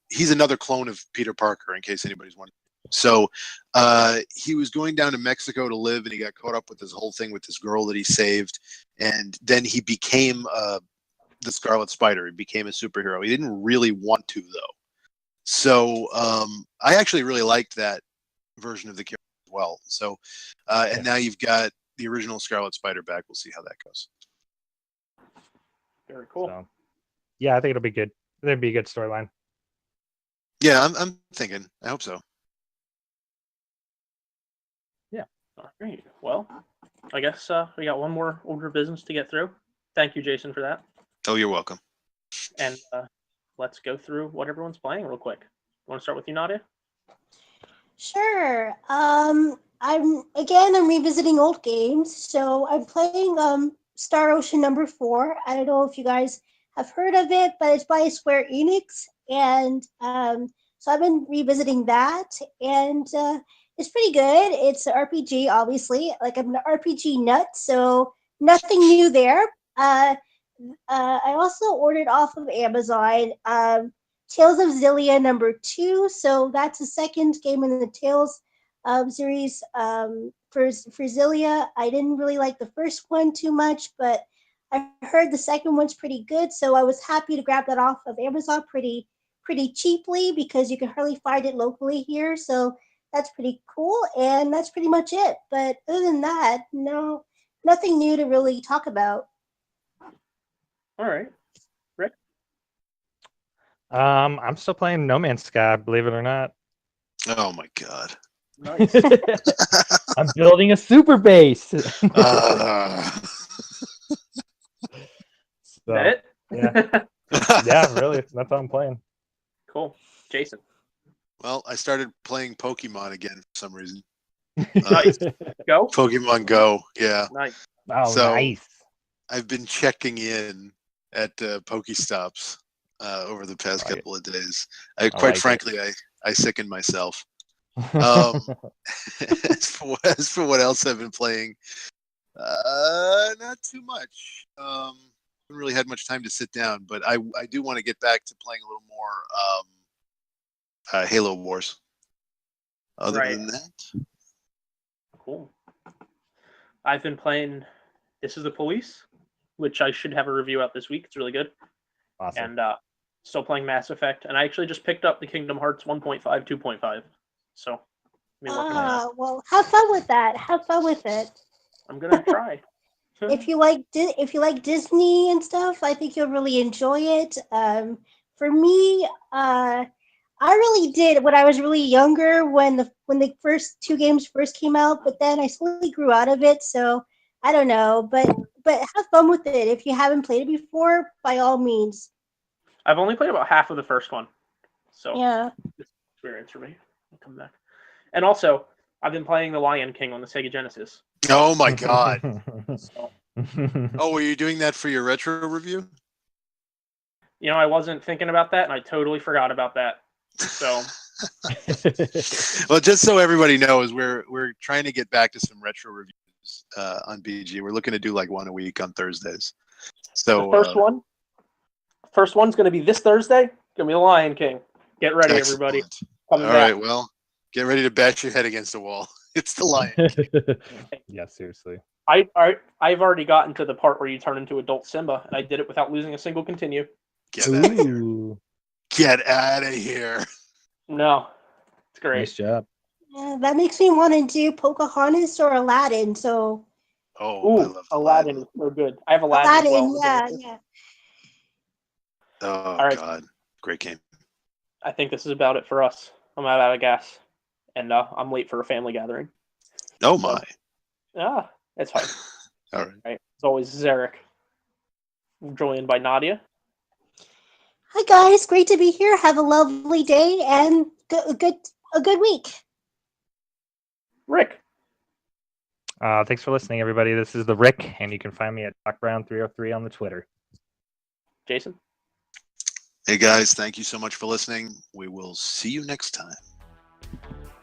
[SPEAKER 3] He's another clone of Peter Parker, in case anybody's wondering. So he was going down to Mexico to live, and he got caught up with this whole thing with this girl that he saved, and then he became the Scarlet Spider. He became a superhero. He didn't really want to, though. So I actually really liked that version of the character as well. So and now you've got the original Scarlet Spider back. We'll see how that goes.
[SPEAKER 2] Very cool.
[SPEAKER 1] Yeah, I think it'll be good. It'll be a good storyline.
[SPEAKER 3] Yeah, I'm thinking. I hope so.
[SPEAKER 2] Yeah. All right. Well, I guess we got one more order of business to get through. Thank you, Jason, for that.
[SPEAKER 3] Oh, you're welcome.
[SPEAKER 2] And let's go through what everyone's playing real quick. Want to start with you, Nadia?
[SPEAKER 4] Sure. I'm revisiting old games, so I'm playing Star Ocean #4. I don't know if you guys have heard of it, but it's by Square Enix, and so I've been revisiting that, and it's pretty good. It's an RPG, obviously. Like, I'm an RPG nut, so nothing new there. I also ordered off of Amazon Tales of Xillia #2. So that's the second game in the Tales series for Xillia. I didn't really like the first one too much, but I heard the second one's pretty good. So I was happy to grab that off of Amazon pretty cheaply because you can hardly find it locally here. So that's pretty cool, and that's pretty much it. But other than that, no, nothing new to really talk about.
[SPEAKER 2] All right. Rick?
[SPEAKER 1] I'm still playing No Man's Sky, believe it or not.
[SPEAKER 3] Oh my god.
[SPEAKER 2] Nice.
[SPEAKER 1] I'm building a super base. So,
[SPEAKER 2] That it?
[SPEAKER 1] yeah. Yeah, really. That's all I'm playing.
[SPEAKER 2] Cool. Jason?
[SPEAKER 3] Well, I started playing Pokemon again for some reason.
[SPEAKER 2] Nice. Go?
[SPEAKER 3] Pokemon Go, yeah.
[SPEAKER 2] Nice.
[SPEAKER 1] Oh,
[SPEAKER 3] So-
[SPEAKER 1] nice.
[SPEAKER 3] I've been checking in at Pokestops over the past
[SPEAKER 1] Like
[SPEAKER 3] couple of days.
[SPEAKER 1] like
[SPEAKER 3] Quite
[SPEAKER 1] it.
[SPEAKER 3] frankly, I sickened myself. As for what else I've been playing, not too much. Haven't really had much time to sit down, but I do want to get back to playing a little more Halo Wars. Other
[SPEAKER 2] Right.
[SPEAKER 3] than that,
[SPEAKER 2] Cool. I've been playing This Is the Police, which I should have a review out this week. It's really good.
[SPEAKER 1] Awesome.
[SPEAKER 2] And still playing Mass Effect. And I actually just picked up the Kingdom Hearts 1.5, 2.5. So,
[SPEAKER 4] Well, have fun with that. Have fun with it.
[SPEAKER 2] I'm going to try.
[SPEAKER 4] If you like Disney and stuff, I think you'll really enjoy it. For me, I really did when I was really younger when the first two games first came out, but then I slowly grew out of it. So I don't know, but have fun with it. If you haven't played it before, by all means.
[SPEAKER 2] I've only played about half of the first one. So,
[SPEAKER 4] Yeah.
[SPEAKER 2] experience for me. I'll come back. And also, I've been playing The Lion King on the Sega Genesis.
[SPEAKER 3] oh my god!
[SPEAKER 2] So,
[SPEAKER 3] Oh, were you doing that for your retro review?
[SPEAKER 2] I wasn't thinking about that, and I totally forgot about that. So,
[SPEAKER 3] Well, just so everybody knows, we're trying to get back to some retro reviews on BG. We're looking to do like one a week on Thursdays. So
[SPEAKER 2] the first one's going to be this Thursday. Going to be The Lion King. Get ready, everybody.
[SPEAKER 3] All right, well, get ready to bash your head against the wall. It's The Lion King.
[SPEAKER 1] Yeah, seriously.
[SPEAKER 2] I've already gotten to the part where you turn into adult Simba, and I did it without losing a single continue.
[SPEAKER 3] Get out of here.
[SPEAKER 1] Ooh,
[SPEAKER 3] Get out of here.
[SPEAKER 2] No, it's great.
[SPEAKER 1] nice job.
[SPEAKER 4] Yeah, that makes me want to do Pocahontas or Aladdin. So
[SPEAKER 3] Oh, I
[SPEAKER 2] Ooh,
[SPEAKER 3] love
[SPEAKER 2] Aladdin is so good. I have Aladdin, as well.
[SPEAKER 4] yeah.
[SPEAKER 3] Oh,
[SPEAKER 2] All right.
[SPEAKER 3] God. Great game.
[SPEAKER 2] I think this is about it for us. I'm out of gas, and I'm late for a family gathering.
[SPEAKER 3] Oh, my.
[SPEAKER 2] It's fine.
[SPEAKER 3] All right.
[SPEAKER 2] Right. As always, this is Erich. Joined by Nadia.
[SPEAKER 4] Hi guys, great to be here. Have a lovely day and a good week.
[SPEAKER 2] Rick.
[SPEAKER 1] Thanks for listening, everybody. This is the Rick, and you can find me at DocBrown303 on the Twitter.
[SPEAKER 2] Jason.
[SPEAKER 3] Hey, guys. Thank you so much for listening. We will see you next time.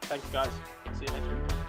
[SPEAKER 2] Thanks, guys. See you next week.